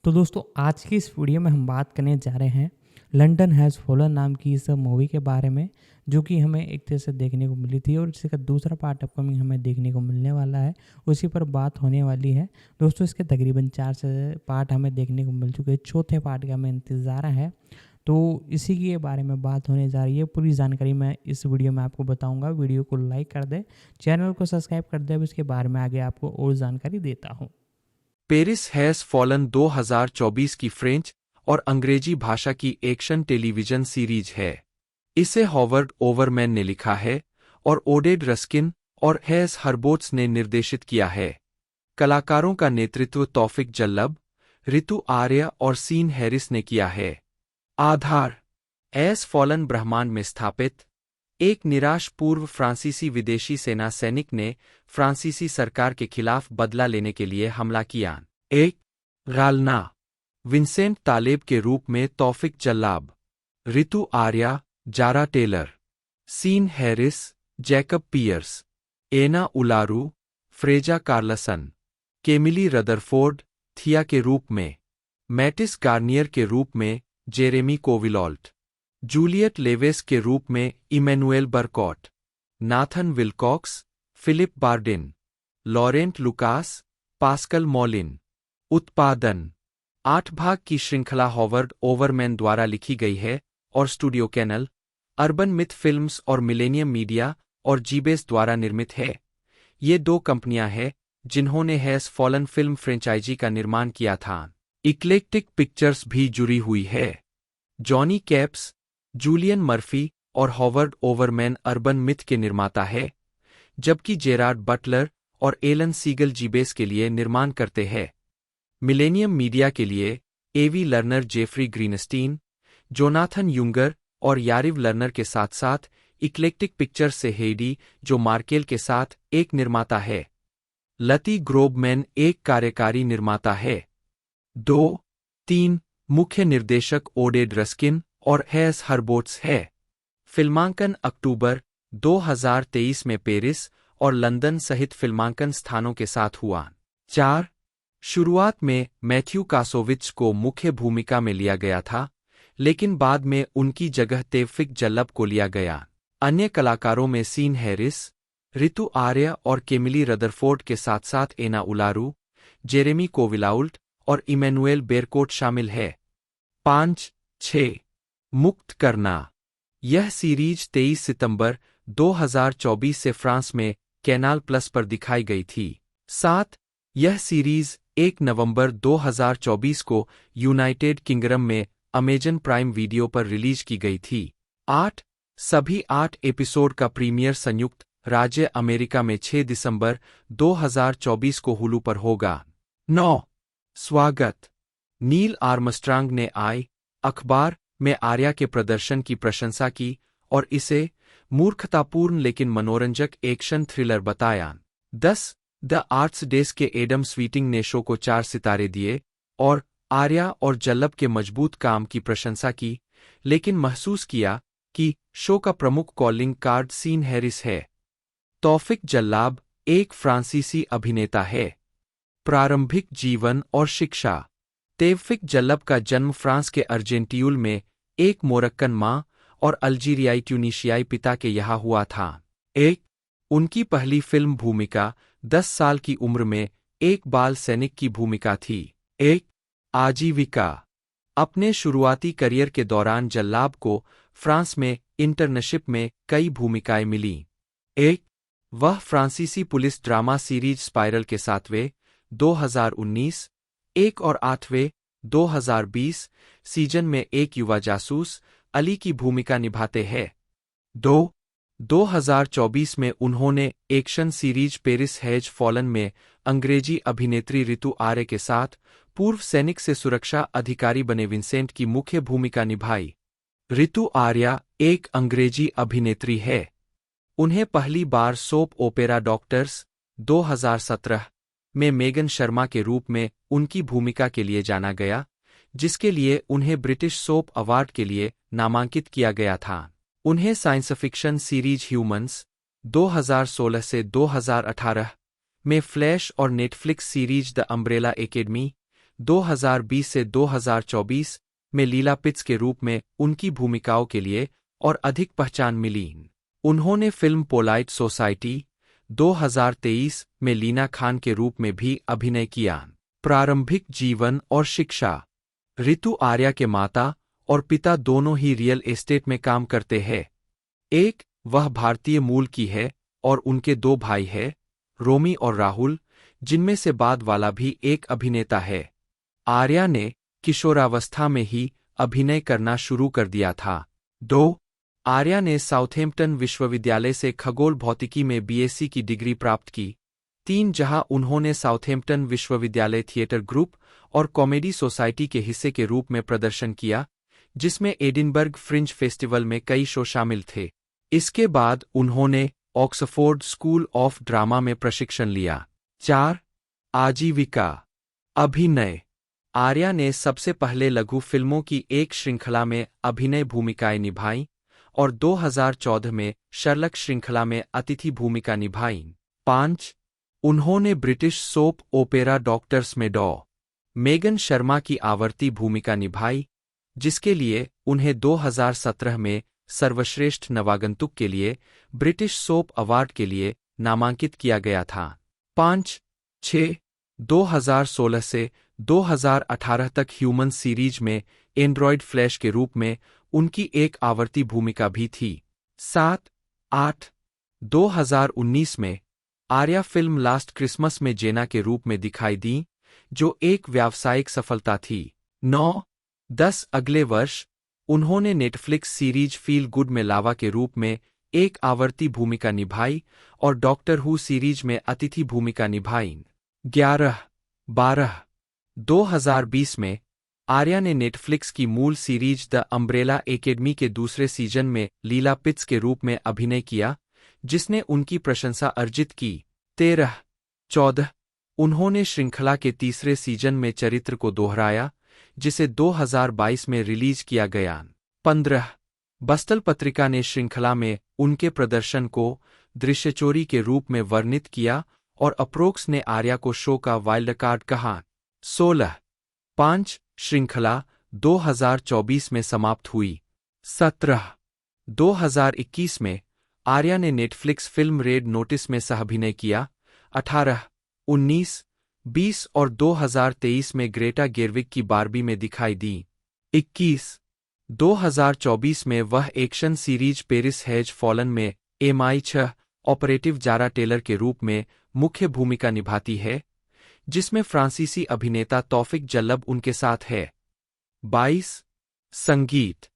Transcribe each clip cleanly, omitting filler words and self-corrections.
तो दोस्तों आज की इस वीडियो में हम बात करने जा रहे हैं लंदन हैज़ फॉलन नाम की इस मूवी के बारे में, जो कि हमें एक तरह से देखने को मिली थी और इसका दूसरा पार्ट अपकमिंग हमें देखने को मिलने वाला है, उसी पर बात होने वाली है। दोस्तों इसके तकरीबन 4 से पार्ट हमें देखने को मिल चुके हैं, चौथे पार्ट का हमें इंतज़ार है। तो इसी के बारे में बात होने जा रही है। पूरी जानकारी मैं इस वीडियो में आपको बताऊँगा। वीडियो को लाइक कर दें, चैनल को सब्सक्राइब कर दें, अब इसके बारे में आगे आपको और जानकारी देता हूँ। पेरिस हैज़ फॉलन 2024 की फ्रेंच और अंग्रेजी भाषा की एक्शन टेलीविजन सीरीज है। इसे हॉवर्ड ओवरमैन ने लिखा है और ओडेड रस्किन और हैस हर्बोट्स ने निर्देशित किया है। कलाकारों का नेतृत्व तौफिक जल्लब, रितु आर्या और सीन हैरिस ने किया है। आधार एस फॉलन ब्रह्मांड में स्थापित एक निराश पूर्व फ्रांसीसी विदेशी सेना सैनिक ने फ्रांसीसी सरकार के खिलाफ बदला लेने के लिए हमला किया। एक गालना विंसेंट तालेब के रूप में Tawfik Jallab, Ritu Arya, Zara Taylor, Sean Harris, Jacob Pierce, Ana Ularu, Freja Karlsson, Camille Rutherford, Thea के रूप में, मैटिस गार्नियर के रूप में जेरेमी कोविलॉल्ट, जूलियट लेवेस के रूप में Emmanuel Bercot, Nathan Willcocks, Philippe Bardin, Laurent Lucas, Pascal Mollin. उत्पादन 8 भाग की श्रृंखला हॉवर्ड ओवरमैन द्वारा लिखी गई है और studio Canal, Urban myth Films और मिलेनियम मीडिया और जीबेस द्वारा निर्मित है। ये 2 कंपनियां हैं जिन्होंने हैज़ फॉलन फिल्म फ्रेंचाइजी का निर्माण किया था। इक्लेक्टिक पिक्चर्स भी जुड़ी हुई है। जॉनी कैप्स, जूलियन मर्फी और हॉवर्ड ओवरमैन अर्बन मिथ के निर्माता है, जबकि जेरार्ड बटलर और एलन सीगल जीबेस के लिए निर्माण करते हैं। मिलेनियम मीडिया के लिए एवी लर्नर, जेफ्री ग्रीनस्टीन, जोनाथन यूंगर और यारिव लर्नर के साथ साथ इक्लेक्टिक पिक्चर्स से हेडी जो मार्केल के साथ एक निर्माता है। लती ग्रोबमैन एक कार्यकारी निर्माता है। 2-3 मुख्य निर्देशक ओडेड रस्किन और हैस हर्बोट्स है। फिल्मांकन अक्टूबर 2023 में पेरिस और लंदन सहित फिल्मांकन स्थानों के साथ हुआ। 4 शुरुआत में मैथ्यू कासोविच को मुख्य भूमिका में लिया गया था, लेकिन बाद में उनकी जगह तेवफिक जल्लब को लिया गया। अन्य कलाकारों में सीन हैरिस, ऋतु आर्या और केमिली रदरफोर्ड के साथ साथ एना उलारू, जेरेमी कोविलाउल्ट और इमैनुएल बेरकोट शामिल है। 5-6 मुक्त करना। यह सीरीज 23 सितंबर 2024 से फ्रांस में कैनाल प्लस पर दिखाई गई थी। 7 यह सीरीज 1 नवंबर 2024 को यूनाइटेड किंगडम में अमेजन प्राइम वीडियो पर रिलीज की गई थी। 8 सभी 8 एपिसोड का प्रीमियर संयुक्त राज्य अमेरिका में 6 दिसंबर 2024 को हुलू पर होगा। 9 स्वागत। नील आर्मस्ट्रांग ने आई अखबार में आर्या के प्रदर्शन की प्रशंसा की और इसे मूर्खतापूर्ण लेकिन मनोरंजक एक्शन थ्रिलर बताया। 10 द आर्ट्स डेज के एडम स्वीटिंग ने शो को 4 सितारे दिए और आर्या और जल्लब के मजबूत काम की प्रशंसा की, लेकिन महसूस किया कि शो का प्रमुख कॉलिंग कार्ड सीन हैरिस है। तौफिक जल्लाब एक फ्रांसीसी अभिनेता है। प्रारंभिक जीवन और शिक्षा। तौफिक जल्लब का जन्म फ्रांस के अर्जेंट्यूल में एक मोरक्कन माँ और अल्जीरियाई ट्यूनीशियाई पिता के यहाँ हुआ था। उनकी पहली फिल्म भूमिका 10 साल की उम्र में एक बाल सैनिक की भूमिका थी। आजीविका। अपने शुरुआती करियर के दौरान जल्लाब को फ्रांस में इंटर्नशिप में कई भूमिकाएं मिलीं। वह फ्रांसीसी पुलिस ड्रामा सीरीज स्पाइरल के 7वें 2019 और 8वें 2020 सीजन में एक युवा जासूस अली की भूमिका निभाते हैं। 2024 में उन्होंने action series Paris has fallen में अंग्रेजी अभिनेत्री ऋतु आर्य के साथ पूर्व सैनिक से सुरक्षा अधिकारी बने विंसेंट की मुख्य भूमिका निभाई। ऋतु आर्या एक अंग्रेजी अभिनेत्री है। उन्हें पहली बार सोप ओपेरा डॉक्टर्स 2017 में मेगन शर्मा के रूप में उनकी भूमिका के लिए जाना गया, जिसके लिए उन्हें ब्रिटिश सोप अवार्ड के लिए नामांकित किया गया था। उन्हें साइंस फिक्शन सीरीज ह्यूमंस 2016 से 2018 में फ्लैश और Netflix series the umbrella academy 2020 से 2024 में लीला पिट्स के रूप में उनकी भूमिकाओं के लिए और अधिक पहचान मिली। उन्होंने फिल्म पोलाइट सोसाइटी 2023 में लीना खान के रूप में भी अभिनय किया। प्रारंभिक जीवन और शिक्षा। ऋतु आर्या के माता और पिता दोनों ही रियल एस्टेट में काम करते हैं। वह भारतीय मूल की है और उनके 2 भाई हैं, रोमी और राहुल, जिनमें से बाद वाला भी एक अभिनेता है। आर्या ने किशोरावस्था में ही अभिनय करना शुरू कर दिया था। आर्या ने साउथैम्पटन विश्वविद्यालय से खगोल भौतिकी में बीएससी की डिग्री प्राप्त की। 3 जहां उन्होंने साउथैम्पटन विश्वविद्यालय थिएटर ग्रुप और कॉमेडी सोसाइटी के हिस्से के रूप में प्रदर्शन किया, जिसमें एडिनबर्ग फ्रिंज फेस्टिवल में कई शो शामिल थे। इसके बाद उन्होंने ऑक्सफोर्ड स्कूल ऑफ ड्रामा में प्रशिक्षण लिया। 4 आजीविका। अभिनय। आर्या ने सबसे पहले लघु फिल्मों की एक श्रृंखला में अभिनय भूमिकाएं निभाईं और 2014 में शर्लक श्रृंखला में अतिथि भूमिका निभाई। 5. उन्होंने ब्रिटिश सोप ओपेरा डॉक्टर्स में डॉ. मेगन शर्मा की आवर्ती भूमिका निभाई, जिसके लिए उन्हें 2017 में सर्वश्रेष्ठ नवागंतुक के लिए ब्रिटिश सोप अवार्ड के लिए नामांकित किया गया था। 5. 6. 2016 से 2018 तक ह्यूमन सीरीज में एंड्रॉयड फ्लैश के रूप में उनकी एक आवर्ती भूमिका भी थी। 7. 8. 2019 में आर्या फिल्म लास्ट क्रिसमस में जेना के रूप में दिखाई दी, जो एक व्यावसायिक सफलता थी। 9. 10. अगले वर्ष उन्होंने नेटफ्लिक्स सीरीज फील गुड में लावा के रूप में एक आवर्ती भूमिका निभाई और डॉक्टर हू सीरीज में अतिथि भूमिका निभाई। 11. 12. 2020 में आर्या ने नेटफ्लिक्स की मूल सीरीज द अम्ब्रेला एकेडमी के दूसरे सीजन में लीला पिट्स के रूप में अभिनय किया, जिसने उनकी प्रशंसा अर्जित की। 13. 14. उन्होंने श्रृंखला के तीसरे सीजन में चरित्र को दोहराया, जिसे 2022 में रिलीज किया गया। 15. बस्टल पत्रिका ने श्रृंखला में उनके प्रदर्शन को दृश्यचोरी के रूप में वर्णित किया और अप्रोक्स ने आर्या को शो का वाइल्ड कार्ड कहा। 16. 5. श्रृंखला 2024 में समाप्त हुई। 17. 2021 में आर्या ने नेटफ्लिक्स फिल्म रेड नोटिस में सहअभिनय किया। 18. 19. 20 और 2023 में ग्रेटा गेरविग की बार्बी में दिखाई दी। 21. 2024 में वह action series Paris has fallen में MI6 ऑपरेटिव जारा टेलर के रूप में मुख्य भूमिका निभाती है, जिसमें फ्रांसीसी अभिनेता तौफिक जल्लब उनके साथ है। 22. संगीत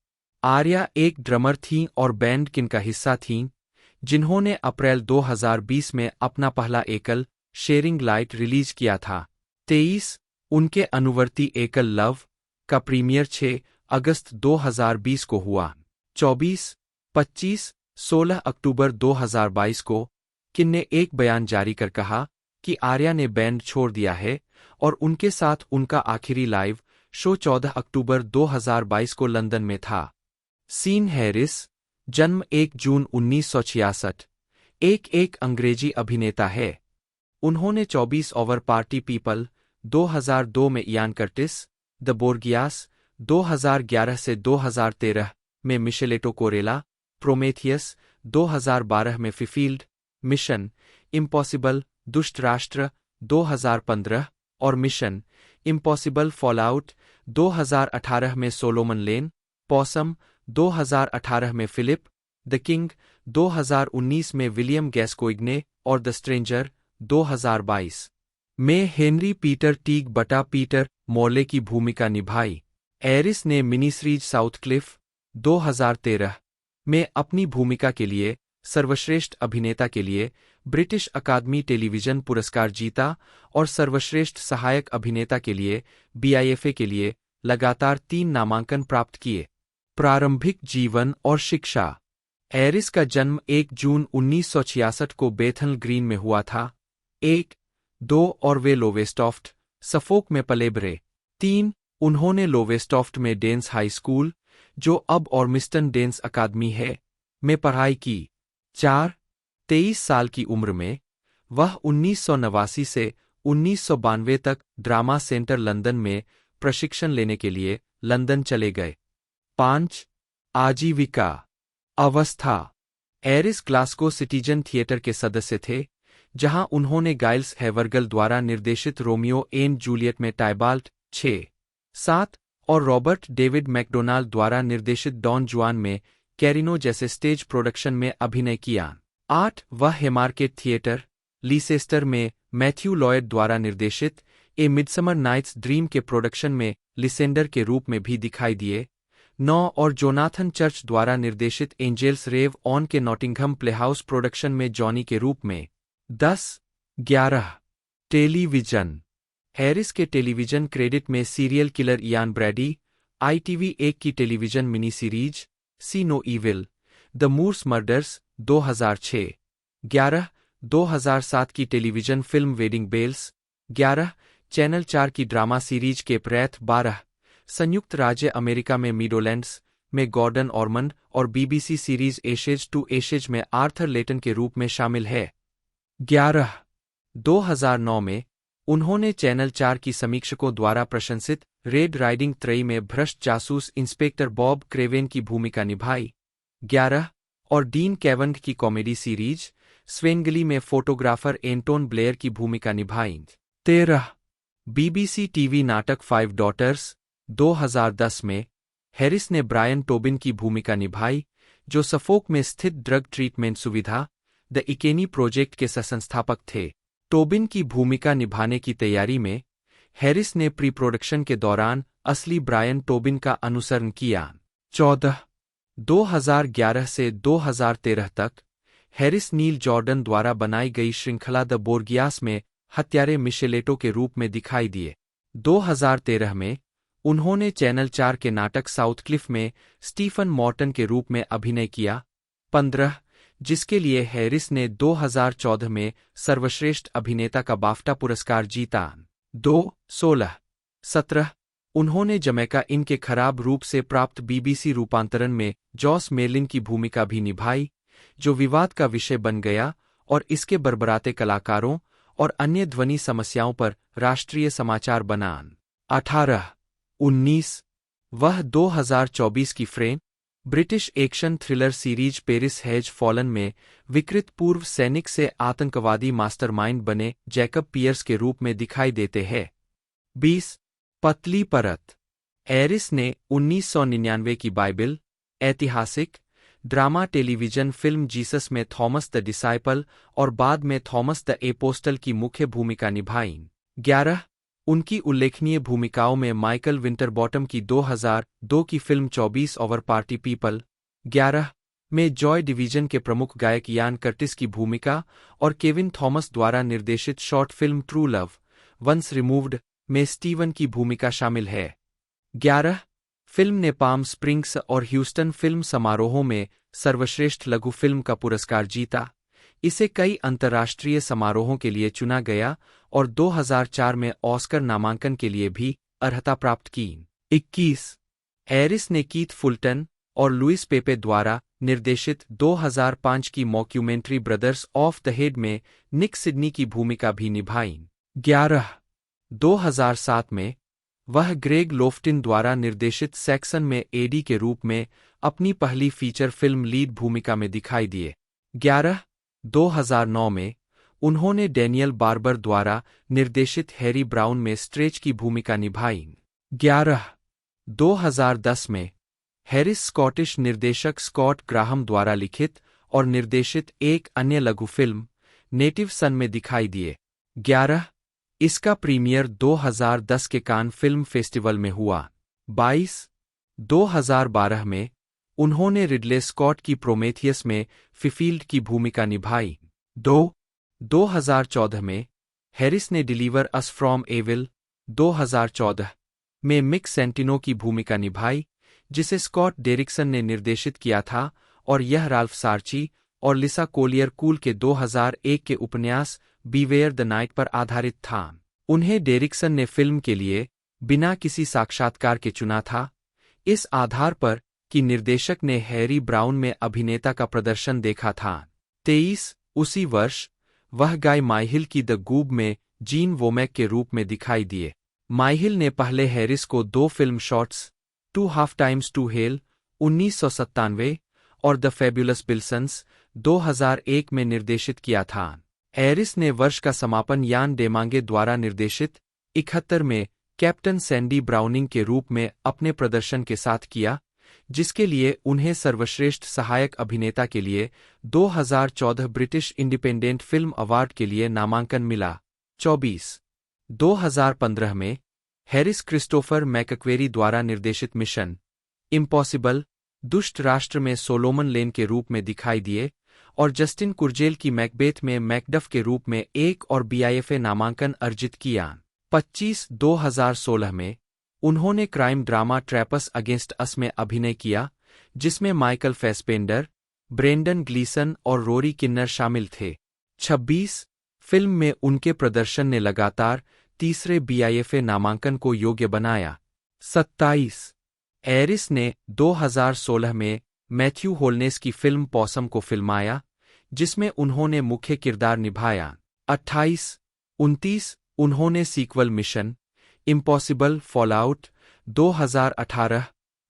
आर्या एक ड्रमर थीं और बैंड किन का हिस्सा थीं, जिन्होंने अप्रैल 2020 में अपना पहला एकल शेयरिंग लाइट रिलीज किया था। 23. उनके अनुवर्ती एकल लव का प्रीमियर 6 अगस्त 2020 को हुआ। 24. 25. 16 अक्टूबर 2022 को किन ने एक बयान जारी कर कहा कि आर्या ने बैंड छोड़ दिया है और उनके साथ उनका आखिरी लाइव शो 14 अक्टूबर 2022 को लंदन में था। सीन हैरिस, जन्म 1 जून 1966, एक अंग्रेजी अभिनेता है। उन्होंने 24 ओवर पार्टी पीपल 2002 में इयान कर्टिस, द बोर्गियास 2011 से 2013 में मिशेलेटो कोरेला, प्रोमेथियस 2012 में फिफील्ड, मिशन इम्पॉसिबल दुष्ट राष्ट्र 2015 और मिशन इम्पॉसिबल फॉलआउट 2018 में सोलोमन लेन, पॉसम 2018 में फिलिप, द किंग 2019 में विलियम गैस्कोइग्ने और द स्ट्रेंजर 2022 में हेनरी पीटर टीग बटा पीटर मॉर्ले की भूमिका निभाई। एरिस ने मिनी सीरीज साउथक्लिफ 2013 में अपनी भूमिका के लिए सर्वश्रेष्ठ अभिनेता के लिए ब्रिटिश अकादमी टेलीविजन पुरस्कार जीता और सर्वश्रेष्ठ सहायक अभिनेता के लिए BIFA के लिए लगातार 3 नामांकन प्राप्त किए। प्रारंभिक जीवन और शिक्षा एरिस का जन्म 1 जून 1966 को बेथल ग्रीन में हुआ था। 1, 2 और वे लोवेस्टॉफ्ट, सफोक में पले बड़े। 3, उन्होंने लोवेस्टॉफ्ट में डेंस हाई स्कूल, जो अब ऑर्मिस्टन डेंस अकादमी है, में पढ़ाई की। 4, 23 साल की उम्र में वह 1989 से 1992 तक ड्रामा सेंटर लंदन में प्रशिक्षण लेने के लिए लंदन चले गए। 5, आजीविका अवस्था एरिस ग्लासगो सिटीजन थिएटर के सदस्य थे, जहां उन्होंने गाइल्स हैवरगल द्वारा निर्देशित रोमियो एंड जूलियट में टाइबाल्ट 6, 7 और रॉबर्ट डेविड मैकडोनाल्ड द्वारा निर्देशित डॉन जुआन में कैरिनो जैसे स्टेज प्रोडक्शन में अभिनय किया। 8, वह हैमार्केट थिएटर, लीसेस्टर में मैथ्यू लॉयड द्वारा निर्देशित ए मिडसमर नाइट्स ड्रीम के प्रोडक्शन में लिसेंडर के रूप में भी दिखाई दिए। 9 और जोनाथन चर्च द्वारा निर्देशित एंजेल्स रेव ऑन के नॉटिंघम प्लेहाउस प्रोडक्शन में जॉनी के रूप में। 10, 11 टेलीविजन हैरिस के टेलीविजन क्रेडिट में serial killer Ian Brady, ITV 1 की television mini series See No Evil, The Moors Murders 2006, 11 2007 की television film Wedding Belles, 11 channel 4 की ड्रामा सीरीज के प्रेथ 12, संयुक्त राज्य अमेरिका में मीडोलैंड्स में गॉर्डन ऑर्मंड और BBC series Ashes to Ashes में आर्थर लेटन के रूप में शामिल है। 11, 2009 में उन्होंने चैनल 4 की समीक्षकों द्वारा प्रशंसित रेड राइडिंग त्रयी में भ्रष्ट जासूस इंस्पेक्टर बॉब क्रेवेन की भूमिका निभाई। 11, और डीन कैवंड की कॉमेडी सीरीज स्वेंगली में फोटोग्राफर एंटोन ब्लेयर की भूमिका निभाई। 13, बीबीसी टीवी नाटक 5 डॉटर्स 2010 में हैरिस ने ब्रायन टोबिन की भूमिका निभाई, जो सफोक में स्थित ड्रग ट्रीटमेंट सुविधा द इकेनी प्रोजेक्ट के सहसंस्थापक थे। टोबिन की भूमिका निभाने की तैयारी में हैरिस ने प्री प्रोडक्शन के दौरान असली ब्रायन टोबिन का अनुसरण किया। 14, 2011 से 2013 तक हैरिस नील जॉर्डन द्वारा बनाई गई श्रृंखला द बोर्गियास में हत्यारे मिशेलेटो के रूप में दिखाई दिए। 2013 में उन्होंने चैनल 4 के नाटक साउथक्लिफ में स्टीफन मॉर्टन के रूप में अभिनय किया। 15, जिसके लिए हैरिस ने 2014 में सर्वश्रेष्ठ अभिनेता का बाफ्टा पुरस्कार जीता। 2, 16, 17, उन्होंने जमैका इन के खराब रूप से प्राप्त बीबीसी रूपांतरण में जॉस मेर्लिन की भूमिका भी निभाई, जो विवाद का विषय बन गया और इसके बरबराते कलाकारों और अन्य ध्वनि समस्याओं पर राष्ट्रीय समाचार बना। 18, 19, वह 2024 की frame British action thriller series Paris has fallen में विकृत पूर्व सैनिक से आतंकवादी मास्टरमाइंड बने जैकब पियर्स के रूप में दिखाई देते हैं। 20, पतली परत हैरिस ने 1999 की बाइबिल ऐतिहासिक ड्रामा टेलीविजन फिल्म जीसस में थॉमस द डिसाइपल और बाद में थॉमस द एपोस्टल की मुख्य भूमिका निभाई। 11, उनकी उल्लेखनीय भूमिकाओं में माइकल विंटरबॉटम की 2002 की फिल्म 24 ओवर पार्टी पीपल, 11 में जॉय डिवीजन के प्रमुख गायक यान कर्टिस की भूमिका और केविन थॉमस द्वारा निर्देशित short film True Love Once Removed में स्टीवन की भूमिका शामिल है। 11, फिल्म ने पाम स्प्रिंग्स और ह्यूस्टन फिल्म समारोहों में सर्वश्रेष्ठ लघु फिल्म का पुरस्कार जीता। इसे कई अंतर्राष्ट्रीय समारोहों के लिए चुना गया और 2004 में ऑस्कर नामांकन के लिए भी अर्हता प्राप्त की। 21, हैरिस ने कीथ फुलटन और लुइस पेपे द्वारा निर्देशित 2005 की mockumentary brothers of the head में निक सिडनी की भूमिका भी निभाई। 11, 2007 में वह ग्रेग लोफ्टिन द्वारा निर्देशित सैक्सन में एडी के रूप में अपनी पहली फीचर फिल्म लीड भूमिका में दिखाई दिए। 11, 2009 में उन्होंने डैनियल बार्बर द्वारा निर्देशित हैरी ब्राउन में स्ट्रेच की भूमिका निभाई। 11, 2010 में हैरिस स्कॉटिश निर्देशक स्कॉट ग्राहम द्वारा लिखित और निर्देशित एक अन्य लघु फिल्म नेटिव सन में दिखाई दिए। 11, इसका प्रीमियर 2010 के कान फिल्म फेस्टिवल में हुआ। 22, 2012 में उन्होंने रिडले स्कॉट की प्रोमेथियस में फिफील्ड की भूमिका निभाई। 2, 2014 में हैरिस ने डिलीवर अस फ्रॉम एविल 2014 में मिक सेंटिनो की भूमिका निभाई, जिसे स्कॉट डेरिक्सन ने निर्देशित किया था और यह राल्फ सार्ची और लिसा कोलियर कूल के 2001 के उपन्यास बीवेयर द नाइट पर आधारित था। उन्हें डेरिक्सन ने फिल्म के लिए बिना किसी साक्षात्कार के चुना था, इस आधार पर कि निर्देशक ने हैरी ब्राउन में अभिनेता का प्रदर्शन देखा था। 23, उसी वर्ष वह गाय माइहिल की द गूब में जीन वोमैक के रूप में दिखाई दिए। माइहिल ने पहले हैरिस को 2 film shots to Half Times to Hell 1997 और द फेब्युलस बिल्सन्स 2001 में निर्देशित किया था। हैरिस ने वर्ष का समापन यान डेमांगे द्वारा निर्देशित 71 में कैप्टन सैंडी ब्राउनिंग के रूप में अपने प्रदर्शन के साथ किया, जिसके लिए उन्हें सर्वश्रेष्ठ सहायक अभिनेता के लिए 2014 ब्रिटिश इंडिपेंडेंट फिल्म अवार्ड के लिए नामांकन मिला। 24, 2015 में हैरिस क्रिस्टोफर मैकक्वेरी द्वारा निर्देशित मिशन इम्पॉसिबल दुष्ट राष्ट्र में सोलोमन लेन के रूप में दिखाई दिए और जस्टिन कुर्जेल की मैकबेथ में मैकडफ के रूप में एक और बीआईएफए नामांकन अर्जित किया। 25, 2016 में उन्होंने क्राइम ड्रामा ट्रैपस अगेंस्ट अस में अभिनय किया, जिसमें माइकल फैसपेंडर, ब्रेंडन ग्लीसन और रोरी किन्नर शामिल थे। 26, फिल्म में उनके प्रदर्शन ने लगातार तीसरे बीआईएफए नामांकन को योग्य बनाया। 27 एरिस ने 2016 में मैथ्यू होलनेस की फिल्म पॉसम को फिल्माया, जिसमें उन्होंने मुख्य किरदार निभाया। 28-29 उन्होंने सीक्वल मिशन इम्पॉसिबल फॉलआउट 2018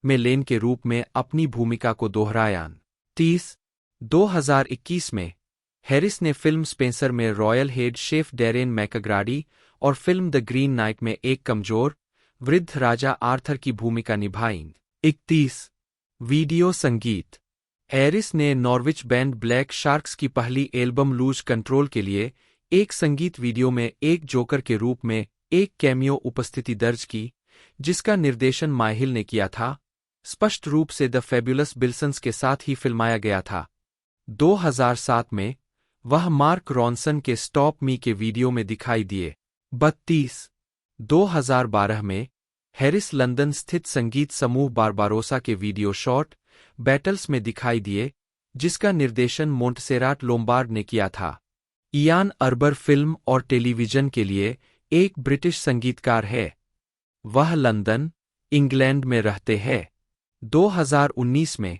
में लेन के रूप में अपनी भूमिका को दोहराया। 2021 में हैरिस ने फिल्म स्पेंसर में रॉयल हेड शेफ डैरेन मैकग्राडी और फिल्म द ग्रीन नाइट में एक कमजोर, वृद्ध राजा आर्थर की भूमिका निभाई। 31 वीडियो संगीत हैरिस ने नॉर्विच बैंड ब्लैक शार्क्स की पहली एल्बम लूज कंट्रोल के लिए एक संगीत वीडियो में एक जोकर के रूप में एक कैमियो उपस्थिति दर्ज की, जिसका निर्देशन माहिल ने किया था। स्पष्ट रूप से द फैबुलस बिल्सन्स के साथ ही फिल्माया गया था। 2007 में वह मार्क रॉन्सन के स्टॉप मी के वीडियो में दिखाई दिए। 32 2012 में हैरिस लंदन स्थित संगीत समूह बारबारोसा के वीडियो शॉट बैटल्स में दिखाई दिए, जिसका निर्देशन मोंटसेराट लोम्बार्ड ने किया था। इयान अर्बर फिल्म और टेलीविजन के लिए एक ब्रिटिश संगीतकार है। वह लंदन, इंग्लैंड में रहते हैं। 2019 में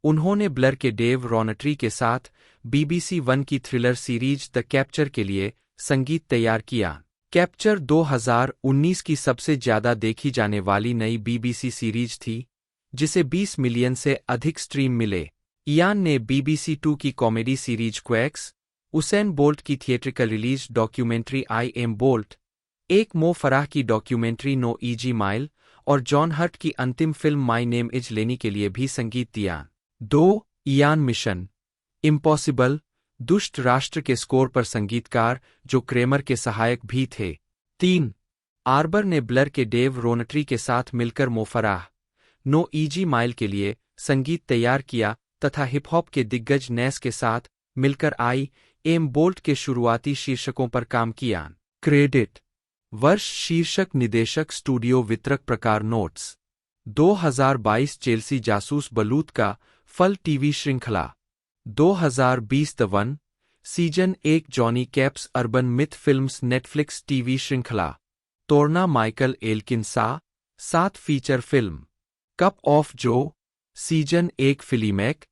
उन्होंने ब्लर के डेव रॉनट्री के साथ BBC वन की थ्रिलर सीरीज द कैप्चर के लिए संगीत तैयार किया। कैप्चर 2019 की सबसे ज्यादा देखी जाने वाली नई BBC सीरीज थी, जिसे 20 मिलियन से अधिक स्ट्रीम मिले। इयान ने BBC 2 की comedy series Quacks, Usain Bolt की theatrical release documentary I am Bolt, एक मो फराह की डॉक्यूमेंट्री नो ईजी माइल और जॉन हर्ट की अंतिम फिल्म माई नेम इज लेनी के लिए भी संगीत दिया। 2 इयान मिशन इम्पॉसिबल दुष्ट राष्ट्र के स्कोर पर संगीतकार, जो क्रेमर के सहायक भी थे। 3 आर्बर ने ब्लर के डेव रोनट्री के साथ मिलकर मो फराह, नो ईजी माइल के लिए संगीत तैयार किया तथा हिप हॉप के दिग्गज नेस के साथ मिलकर आई एम बोल्ट के शुरुआती शीर्षकों पर काम किया। क्रेडिट वर्ष शीर्षक निदेशक स्टूडियो वितरक प्रकार नोट्स 2022 चेल्सी जासूस बलूत का फल टीवी श्रृंखला 2020 the one season 1 Johnny Capps urban myth films Netflix TV श्रृंखला तोड़ना Michael Elkin 7 feature film cup of Joe season 1 फिलीमैक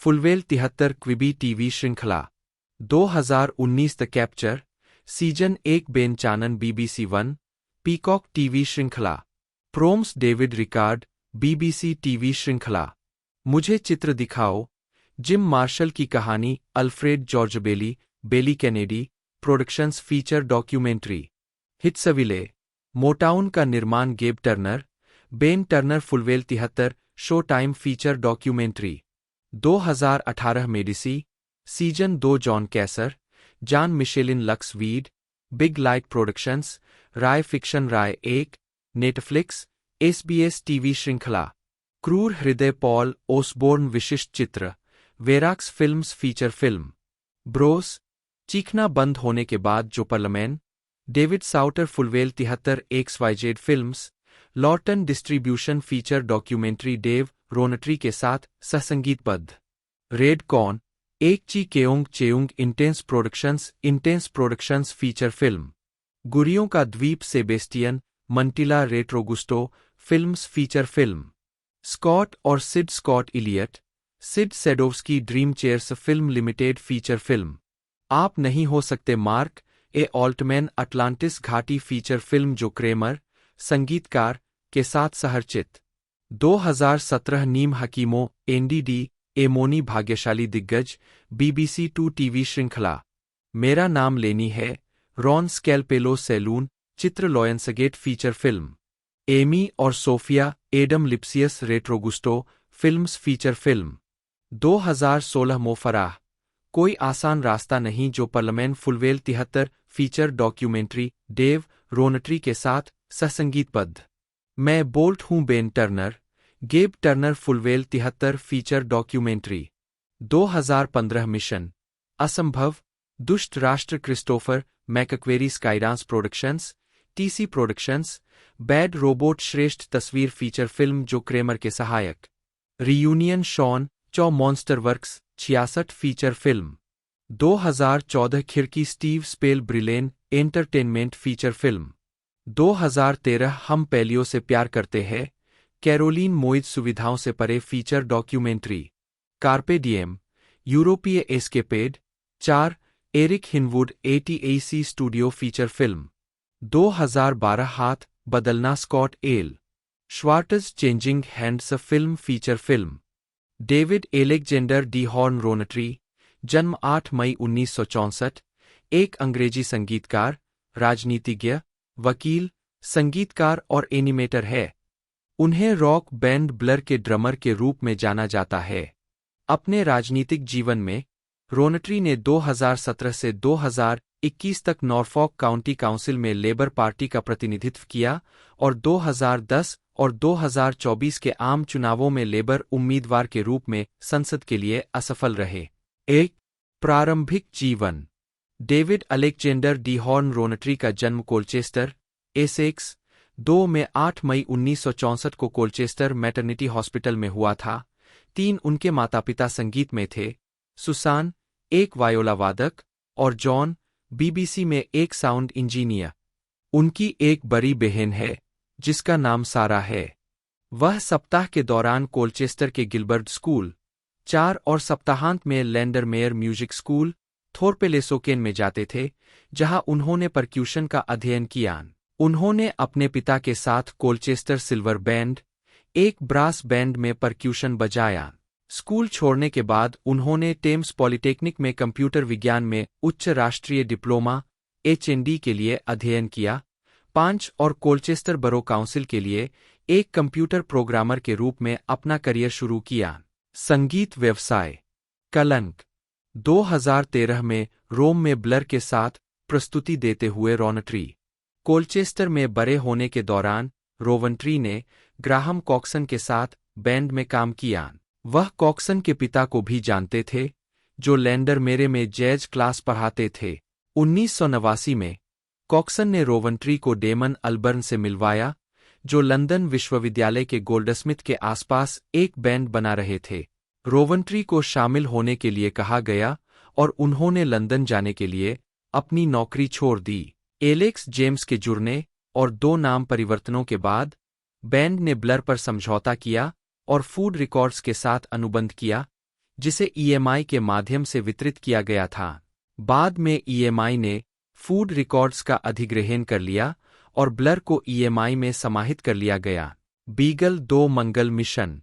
फुलवेल 73 क्विबी टीवी श्रृंखला 2019 the capture season 1 Ben Chanan BBC one Peacock TV श्रृंखला Proms David Rickard BBC TV श्रृंखला मुझे चित्र दिखाओ Jim Marshall की कहानी Alfred George Bailey Kennedy productions feature documentary Hitsville Motown का निर्माण गेब Turner Ben Turner Fulwell 73 show time feature documentary 2018 Medici season 2 John Kaiser John Michelin Lux Weed big light productions राय फिक्शन राय 1 Netflix SBS TV श्रृंखला क्रूर हृदय Paul Osborne विशिष्ट चित्र Verax films feature film Bros चीखना बंद होने के बाद जो parliament David Souter Fulwell 73 XYZ films Lorton distribution feature documentary Dave Rowntree के साथ सहसंगीतबद्ध रेड कॉर्न एक Chi Keong Cheung intense productions feature film गुरियों का द्वीप Sebastian Mantilla Retrogusto films feature film Scott और Sid Scott Elliott Sid Sedowski dream chairs film limited feature film आप नहीं हो सकते मार्क ए ऑल्टमैन अटलांटिस घाटी फीचर फिल्म जो क्रेमर संगीतकार के साथ सहरचित 2017 नीम हकीमो NDD एमोनी भाग्यशाली दिग्गज BBC 2 टीवी श्रृंखला मेरा नाम लेनी है रॉन स्कैल्पेलो सैलून चित्र लॉयंसगेट फीचर फिल्म एमी और Sophia Adam Lipsius Retrogusto films feature film 2016 Mo Farah कोई आसान रास्ता नहीं जो parliament Fulwell 73 feature documentary Dave Rowntree के साथ सहसंगीतबद्ध मैं बोल्ट हूं Ben Turner Gabe Turner Fulwell 73 feature documentary 2015 mission असंभव दुष्ट राष्ट्र Christopher McQuarrie Skydance productions TC productions bad robot श्रेष्ठ तस्वीर फीचर फिल्म जो क्रेमर के सहायक reunion Shawn Chow monster works 66 feature film 2014 खिड़की Steve Spel Brillen entertainment feature film 2013 हम palaeo से प्यार करते हैं, कैरोलीन मोइज सुविधाओं से परे फीचर डॉक्यूमेंट्री। कार्पे डिएम, यूरोपीय escapade. 4 Eric Hinwood ATAC studio feature film. 2012 हाथ बदलना Scott L Schwartz changing hands film feature film. David Alexander de Horne Rowntree, जन्म 8 मई 1964, एक अंग्रेजी संगीतकार, राजनीतिज्ञ, वकील, संगीतकार और एनिमेटर है। उन्हें रॉक बैंड ब्लर के ड्रमर के रूप में जाना जाता है। अपने राजनीतिक जीवन में रोनट्री ने 2017 से 2021 तक नॉर्फॉक काउंटी काउंसिल में लेबर पार्टी का प्रतिनिधित्व किया और 2010 और 2024 के आम चुनावों में लेबर उम्मीदवार के रूप में संसद के लिए असफल रहे। एक प्रारंभिक जीवन। डेविड अलेक्जेंडर डी हॉर्न रोनट्री का जन्म कोलचेस्टर, एसेक्स, 2 में 8 मई 1964 को कोलचेस्टर मैटरनिटी हॉस्पिटल में हुआ था। 3 उनके माता पिता संगीत में थे, सुसान, एक वायोला वादक, और जॉन, BBC में एक साउंड इंजीनियर। उनकी एक बड़ी बहन है, जिसका नाम सारा है। वह सप्ताह के दौरान कोलचेस्टर के गिलबर्ट स्कूल 4 और सप्ताहांत में लैंडरमेयर म्यूजिक स्कूल, थोरपेलेसोकेन में जाते थे, जहां उन्होंने परक्यूशन का अध्ययन किया। उन्होंने अपने पिता के साथ कोलचेस्टर सिल्वर बैंड, एक ब्रास बैंड में परक्यूशन बजाया। स्कूल छोड़ने के बाद उन्होंने टेम्स पॉलिटेक्निक में कंप्यूटर विज्ञान में उच्च राष्ट्रीय डिप्लोमा HND के लिए अध्ययन किया। 5 और कोलचेस्टर बरो काउंसिल के लिए एक कंप्यूटर प्रोग्रामर के रूप में अपना करियर शुरू किया। संगीत व्यवसाय। कलंक। 2013 में रोम में ब्लर के साथ प्रस्तुति देते हुए रोनट्री। कोलचेस्टर में बड़े होने के दौरान रोवंट्री ने ग्राहम कॉक्सन के साथ बैंड में काम किया। वह कॉक्सन के पिता को भी जानते थे, जो लैंडरमेरे में जैज क्लास पढ़ाते थे। 1989 में कॉक्सन ने रोवंट्री को डेमन अल्बर्न से मिलवाया, जो लंदन विश्वविद्यालय के गोल्डस्मिथ के आसपास एक बैंड बना रहे थे। रोवंट्री को शामिल होने के लिए कहा गया और उन्होंने लंदन जाने के लिए अपनी नौकरी छोड़ दी। एलेक्स जेम्स के जुड़ने और 2 नाम परिवर्तनों के बाद बैंड ने ब्लर पर समझौता किया और फूड रिकॉर्ड्स के साथ अनुबंध किया, जिसे EMI के माध्यम से वितरित किया गया था। बाद में EMI ने फूड रिकॉर्ड्स का अधिग्रहण कर लिया और ब्लर को EMI में समाहित कर लिया गया। बीगल 2 मंगल मिशन।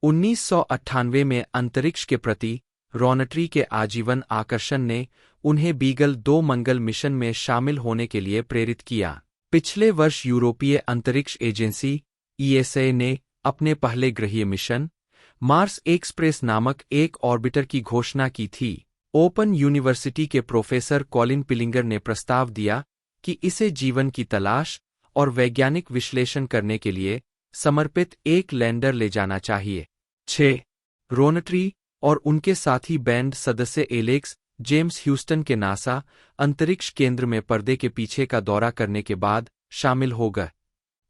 1998 में अंतरिक्ष के प्रति रोनट्री के आजीवन आकर्षण ने उन्हें बीगल 2 मंगल मिशन में शामिल होने के लिए प्रेरित किया। पिछले वर्ष यूरोपीय अंतरिक्ष एजेंसी ESA ने अपने पहले ग्रहीय मिशन मार्स एक्सप्रेस नामक एक ऑर्बिटर की घोषणा की थी। ओपन यूनिवर्सिटी के प्रोफेसर कॉलिन पिलिंगर ने प्रस्ताव दिया कि इसे जीवन की तलाश और वैज्ञानिक विश्लेषण करने के लिए समर्पित एक लैंडर ले जाना चाहिए। 6 रोनट्री और उनके साथी बैंड सदस्य एलेक्स जेम्स ह्यूस्टन के नासा अंतरिक्ष केंद्र में पर्दे के पीछे का दौरा करने के बाद शामिल हो गए।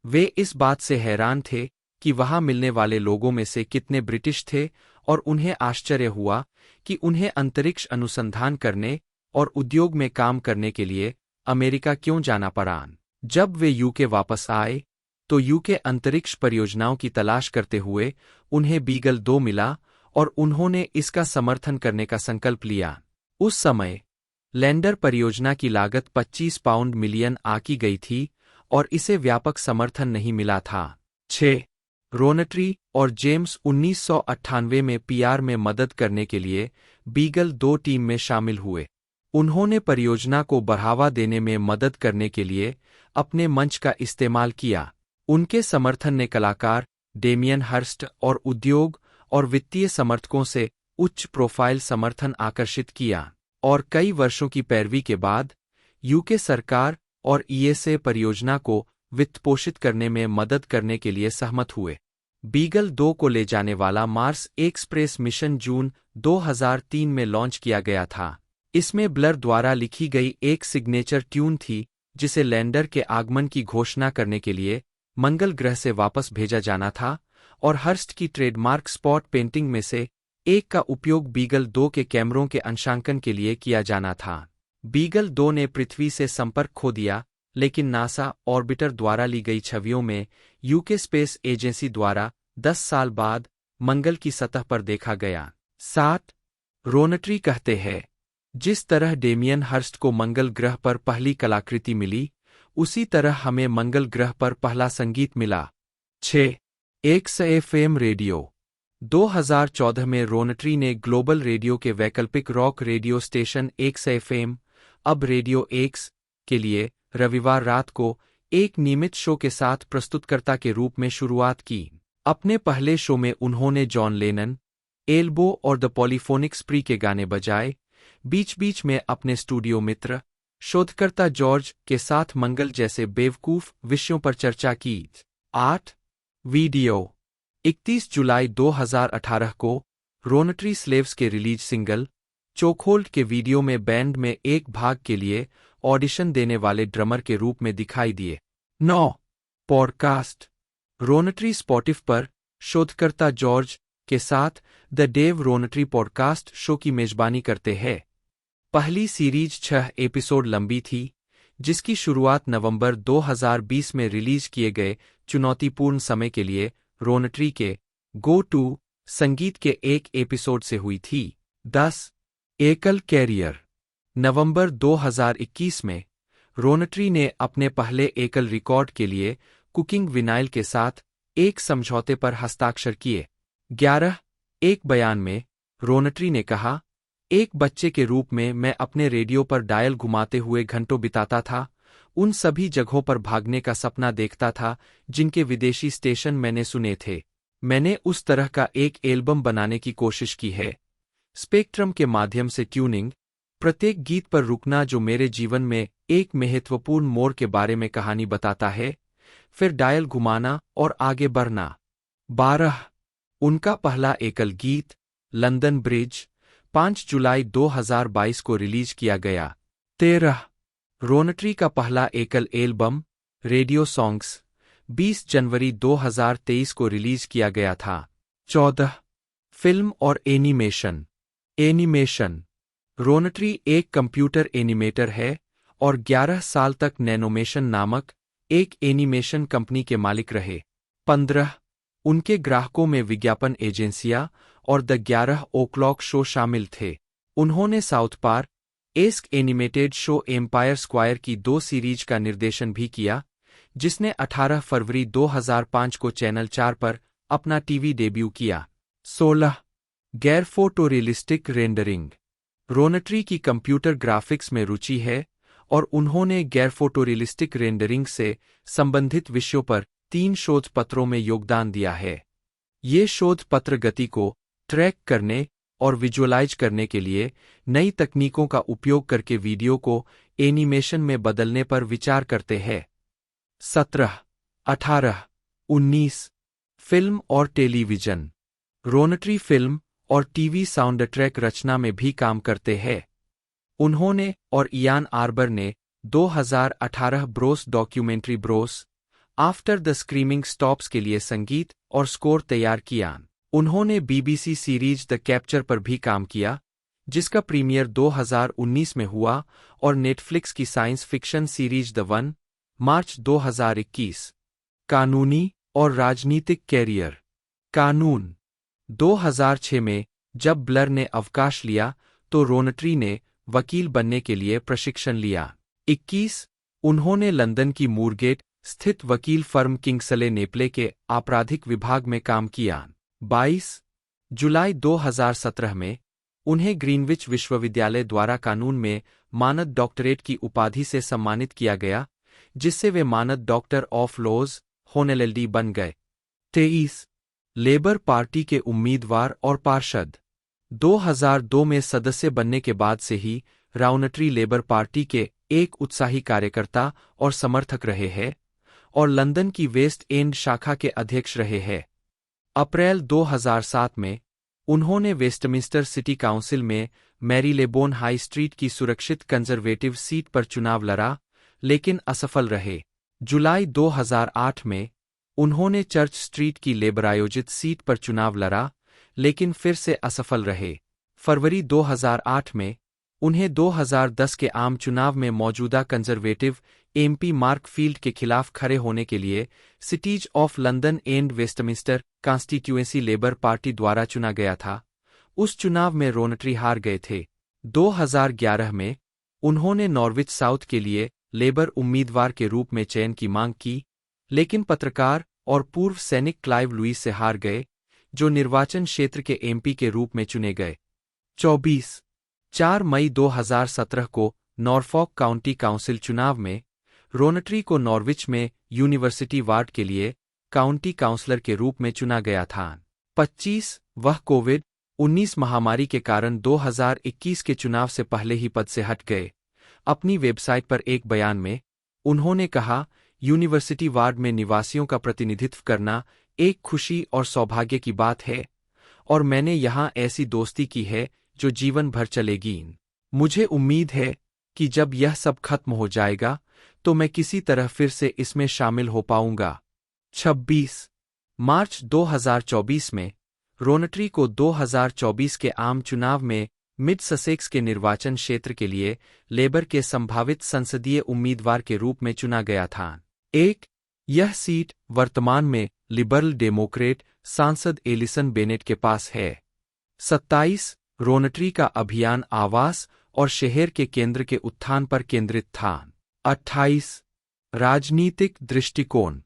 वे इस बात से हैरान थे कि वहां मिलने वाले लोगों में से कितने ब्रिटिश थे और उन्हें आश्चर्य हुआ कि उन्हें अंतरिक्ष अनुसंधान करने और उद्योग में काम करने के लिए अमेरिका क्यों जाना पड़ा। जब वे यूके वापस आए, तो यूके अंतरिक्ष परियोजनाओं की तलाश करते हुए उन्हें बीगल 2 मिला और उन्होंने इसका समर्थन करने का संकल्प लिया। उस समय लैंडर परियोजना की लागत 25 पाउंड मिलियन आकी गई थी और इसे व्यापक समर्थन नहीं मिला था। 6 रोनट्री और जेम्स 1998 में PR में मदद करने के लिए बीगल 2 टीम में शामिल हुए। उन्होंने परियोजना को बढ़ावा देने में मदद करने के लिए अपने मंच का इस्तेमाल किया। उनके समर्थन ने कलाकार, डेमियन हर्स्ट और उद्योग और वित्तीय समर्थकों से उच्च प्रोफाइल समर्थन आकर्षित किया, और कई वर्षों की पैरवी के बाद यूके सरकार और ESA परियोजना को वित्तपोषित करने में मदद करने के लिए सहमत हुए। बीगल 2 को ले जाने वाला मार्स एक्सप्रेस मिशन जून 2003 में लॉन्च किया गया था। इसमें ब्लर द्वारा लिखी गई एक सिग्नेचर ट्यून थी, जिसे लैंडर के आगमन की घोषणा करने के लिए मंगल ग्रह से वापस भेजा जाना था, और हर्स्ट की ट्रेडमार्क स्पॉट पेंटिंग में से एक का उपयोग बीगल 2 के कैमरों के अंशांकन के लिए किया जाना था। बीगल 2 ने पृथ्वी से संपर्क खो दिया, लेकिन नासा ऑर्बिटर द्वारा ली गई छवियों में यूके स्पेस एजेंसी द्वारा 10 साल बाद मंगल की सतह पर देखा गया। 7. रोनट्री कहते हैं, जिस तरह डेमियन हर्स्ट को मंगल ग्रह पर पहली कलाकृति मिली, उसी तरह हमें मंगल ग्रह पर पहला संगीत मिला। 6. एक्स एफएम रेडियो 2014 में रोनट्री ने ग्लोबल रेडियो के वैकल्पिक rock radio station x FM, अब रेडियो एक्स, के लिए रविवार रात को एक नियमित शो के साथ प्रस्तुतकर्ता के रूप में शुरुआत की। अपने पहले शो में उन्होंने जॉन लेनन, एल्बो और द पॉलीफोनिक स्प्री के गाने बजाए। बीच बीच में अपने स्टूडियो मित्र, शोधकर्ता जॉर्ज के साथ मंगल जैसे बेवकूफ विषयों पर चर्चा की। 8. वीडियो 31 जुलाई 2018 को रोनट्री स्लेव्स के रिलीज सिंगल चोकहोल्ड के वीडियो में बैंड में एक भाग के लिए ऑडिशन देने वाले ड्रमर के रूप में दिखाई दिए। 9. पॉडकास्ट रोनट्री स्पॉटिफ पर शोधकर्ता जॉर्ज के साथ द डेव रोनट्री पॉडकास्ट शो की मेजबानी करते हैं। पहली सीरीज 6 एपिसोड लंबी थी, जिसकी शुरुआत नवंबर 2020 में रिलीज किए गए चुनौतीपूर्ण समय के लिए रोनट्री के गो टू संगीत के एक एपिसोड से हुई थी। 10. एकल कैरियर नवंबर 2021 में रोनट्री ने अपने पहले एकल रिकॉर्ड के लिए कुकिंग विनाइल के साथ एक समझौते पर हस्ताक्षर किए। 11. एक बयान में रोनट्री ने कहा, एक बच्चे के रूप में मैं अपने रेडियो पर डायल घुमाते हुए घंटों बिताता था, उन सभी जगहों पर भागने का सपना देखता था जिनके विदेशी स्टेशन मैंने सुने थे। मैंने उस तरह का एक एल्बम बनाने की कोशिश की है। स्पेक्ट्रम के माध्यम से ट्यूनिंग, प्रत्येक गीत पर रुकना जो मेरे जीवन में एक महत्वपूर्ण मोड़ के बारे में कहानी बताता है, फिर डायल घुमाना और आगे बढ़ना। 12. उनका पहला एकल गीत, लंदन ब्रिज, 5 जुलाई 2022 को रिलीज किया गया। 13. रोनट्री का पहला एकल एल्बम, रेडियो सॉन्ग्स, 20 जनवरी 2023 को रिलीज किया गया था। 14. फिल्म और एनिमेशन रोनट्री एक कंप्यूटर एनिमेटर है और 11 साल तक नैनोमेशन नामक एक एनिमेशन कंपनी के मालिक रहे। 15. उनके ग्राहकों में विज्ञापन एजेंसियां और द 11 o'clock शो शामिल थे। उन्होंने साउथ पार्क, एस्क एनिमेटेड शो एम्पायर स्क्वायर की 2 सीरीज का निर्देशन भी किया, जिसने 18 फरवरी 2005 को चैनल 4 पर अपना टीवी डेब्यू किया। 16. गैर फोटोरियलिस्टिक रेंडरिंग रोनट्री की कंप्यूटर ग्राफिक्स में रुचि है और उन्होंने गैर फोटोरियलिस्टिक रेंडरिंग से संबंधित विषयों पर 3 शोध पत्रों में योगदान दिया है। ये शोध पत्र गति को ट्रैक करने और विजुअलाइज करने के लिए नई तकनीकों का उपयोग करके वीडियो को एनिमेशन में बदलने पर विचार करते हैं। 17, 18, 19 फिल्म और टेलीविजन रोनट्री फिल्म और टीवी साउंड ट्रैक रचना में भी काम करते हैं। उन्होंने और इयान आर्बर ने 2018 Bros documentary Bros after the screaming stops के लिए संगीत और स्कोर तैयार किया। उन्होंने बीबीसी सीरीज द कैप्चर पर भी काम किया, जिसका प्रीमियर 2019 में हुआ, और नेटफ्लिक्स की science fiction series the one, मार्च 2021। कानूनी और राजनीतिक कैरियर कानून 2006 में जब ब्लर ने अवकाश लिया तो रोनट्री ने वकील बनने के लिए प्रशिक्षण लिया। 21 उन्होंने लंदन की मूरगेट स्थित वकील फर्म किंग्सले नेपले के आपराधिक विभाग में काम किया। 22 जुलाई 2017 में उन्हें ग्रीनविच विश्वविद्यालय द्वारा कानून में मानद डॉक्टरेट की उपाधि से सम्मानित किया गया, जिससे वे मानद डॉक्टर ऑफ लॉज होनएलएलडी बन गए। 23 लेबर पार्टी के उम्मीदवार और पार्षद 2002 में सदस्य बनने के बाद से ही रोनट्री लेबर पार्टी के एक उत्साही कार्यकर्ता और समर्थक रहे हैं और लंदन की वेस्ट एंड शाखा के अध्यक्ष रहे हैं। अप्रैल 2007 में उन्होंने वेस्टमिंस्टर सिटी काउंसिल में मैरीलेबोन हाई स्ट्रीट की सुरक्षित कंजर्वेटिव सीट पर चुनाव लड़ा, लेकिन असफल रहे। जुलाई 2008 में उन्होंने चर्च स्ट्रीट की लेबर आयोजित सीट पर चुनाव लड़ा, लेकिन फिर से असफल रहे। फरवरी 2008 में उन्हें 2010 के आम चुनाव में मौजूदा कंजर्वेटिव एमपी मार्क फील्ड के खिलाफ खड़े होने के लिए cities of London and Westminster constituency labour party द्वारा चुना गया था। उस चुनाव में रोनट्री हार गए थे। 2011 में उन्होंने नॉर्विच साउथ के लिए लेबर उम्मीदवार के रूप में चयन की मांग की, लेकिन पत्रकार और पूर्व सैनिक क्लाइव लुईस से हार गए, जो निर्वाचन क्षेत्र के एमपी के रूप में चुने गए। 4 मई 2017 को नॉरफॉक काउंटी काउंसिल चुनाव में रोनट्री को नॉर्विच में यूनिवर्सिटी वार्ड के लिए काउंटी काउंसलर के रूप में चुना गया था। 25 वह कोविड-19 महामारी के कारण 2021 के चुनाव से पहले ही पद से हट गए। अपनी वेबसाइट पर एक बयान में उन्होंने कहा, यूनिवर्सिटी वार्ड में निवासियों का प्रतिनिधित्व करना एक खुशी और सौभाग्य की बात है और मैंने यहाँ ऐसी दोस्ती की है जो जीवन भर चलेगी। मुझे उम्मीद है कि जब यह सब खत्म हो जाएगा तो मैं किसी तरह फिर से इसमें शामिल हो पाऊंगा। 26 मार्च 2024 में रोनट्री को 2024 के आम चुनाव में मिड ससेक्स के निर्वाचन क्षेत्र के लिए लेबर के संभावित संसदीय उम्मीदवार के रूप में चुना गया था। यह सीट वर्तमान में लिबरल डेमोक्रेट सांसद एलिसन बेनेट के पास है। 27 रोनट्री का अभियान आवास और शहर के केंद्र के उत्थान पर केंद्रित था। 28 राजनीतिक दृष्टिकोण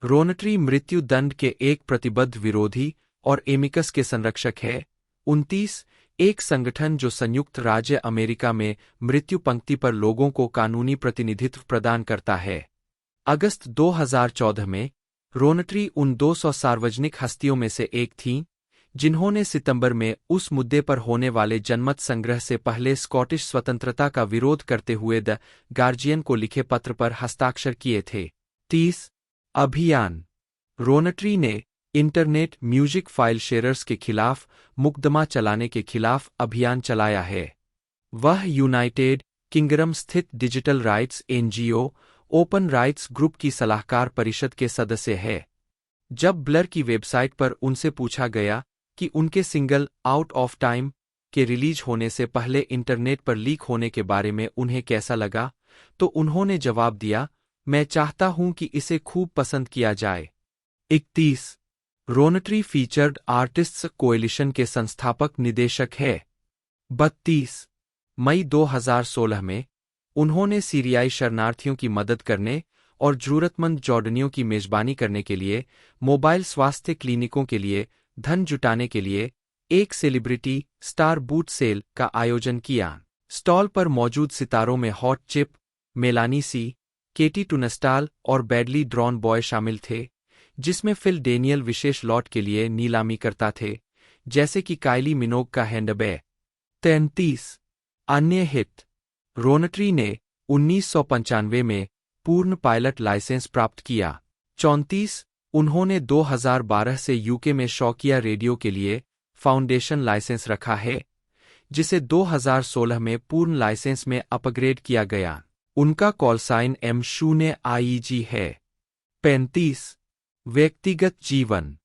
रोनट्री मृत्यु दंड के एक प्रतिबद्ध विरोधी और एमिकस के संरक्षक है। 29 एक संगठन जो संयुक्त राज्य अमेरिका में मृत्यु पंक्ति पर लोगों को कानूनी प्रतिनिधित्व प्रदान करता है। अगस्त 2014 में रोनट्री उन 200 सार्वजनिक हस्तियों में से एक थीं जिन्होंने सितंबर में उस मुद्दे पर होने वाले जनमत संग्रह से पहले स्कॉटिश स्वतंत्रता का विरोध करते हुए द गार्जियन को लिखे पत्र पर हस्ताक्षर किए थे। 30 अभियान रोनट्री ने इंटरनेट म्यूजिक फाइल शेयरर्स के खिलाफ मुकदमा चलाने के खिलाफ अभियान चलाया है। वह यूनाइटेड किंगडम स्थित digital rights NGO open rights group की सलाहकार परिषद के सदस्य है। जब ब्लर की वेबसाइट पर उनसे पूछा गया कि उनके सिंगल आउट ऑफ टाइम के रिलीज होने से पहले इंटरनेट पर लीक होने के बारे में उन्हें कैसा लगा, तो उन्होंने जवाब दिया, मैं चाहता हूं कि इसे खूब पसंद किया जाए। 31 रोनट्री फीचर्ड आर्टिस्ट्स कोएलिशन के संस्थापक निदेशक है। 32 मई 2016 में उन्होंने सीरियाई शरणार्थियों की मदद करने और जरूरतमंद जॉर्डनियों की मेजबानी करने के लिए मोबाइल स्वास्थ्य क्लिनिकों के लिए धन जुटाने के लिए एक सेलिब्रिटी स्टार बूट सेल का आयोजन किया। स्टॉल पर मौजूद सितारों में हॉट चिप, मेलानी सी, केटी टुनस्टाल और बैडली ड्रॉन बॉय शामिल थे, जिसमें फिल डेनियल विशेष लॉट के लिए नीलामी करता थे, जैसे कि काइली मिनोग का हैंडबैग। 33 अन्य हिट रोनट्री ने 1995 में पूर्ण पायलट लाइसेंस प्राप्त किया। 34 उन्होंने 2012 से यूके में शौकिया रेडियो के लिए फाउंडेशन लाइसेंस रखा है, जिसे 2016 में पूर्ण लाइसेंस में अपग्रेड किया गया। उनका कॉल साइन M0IEG है। 35 व्यक्तिगत जीवन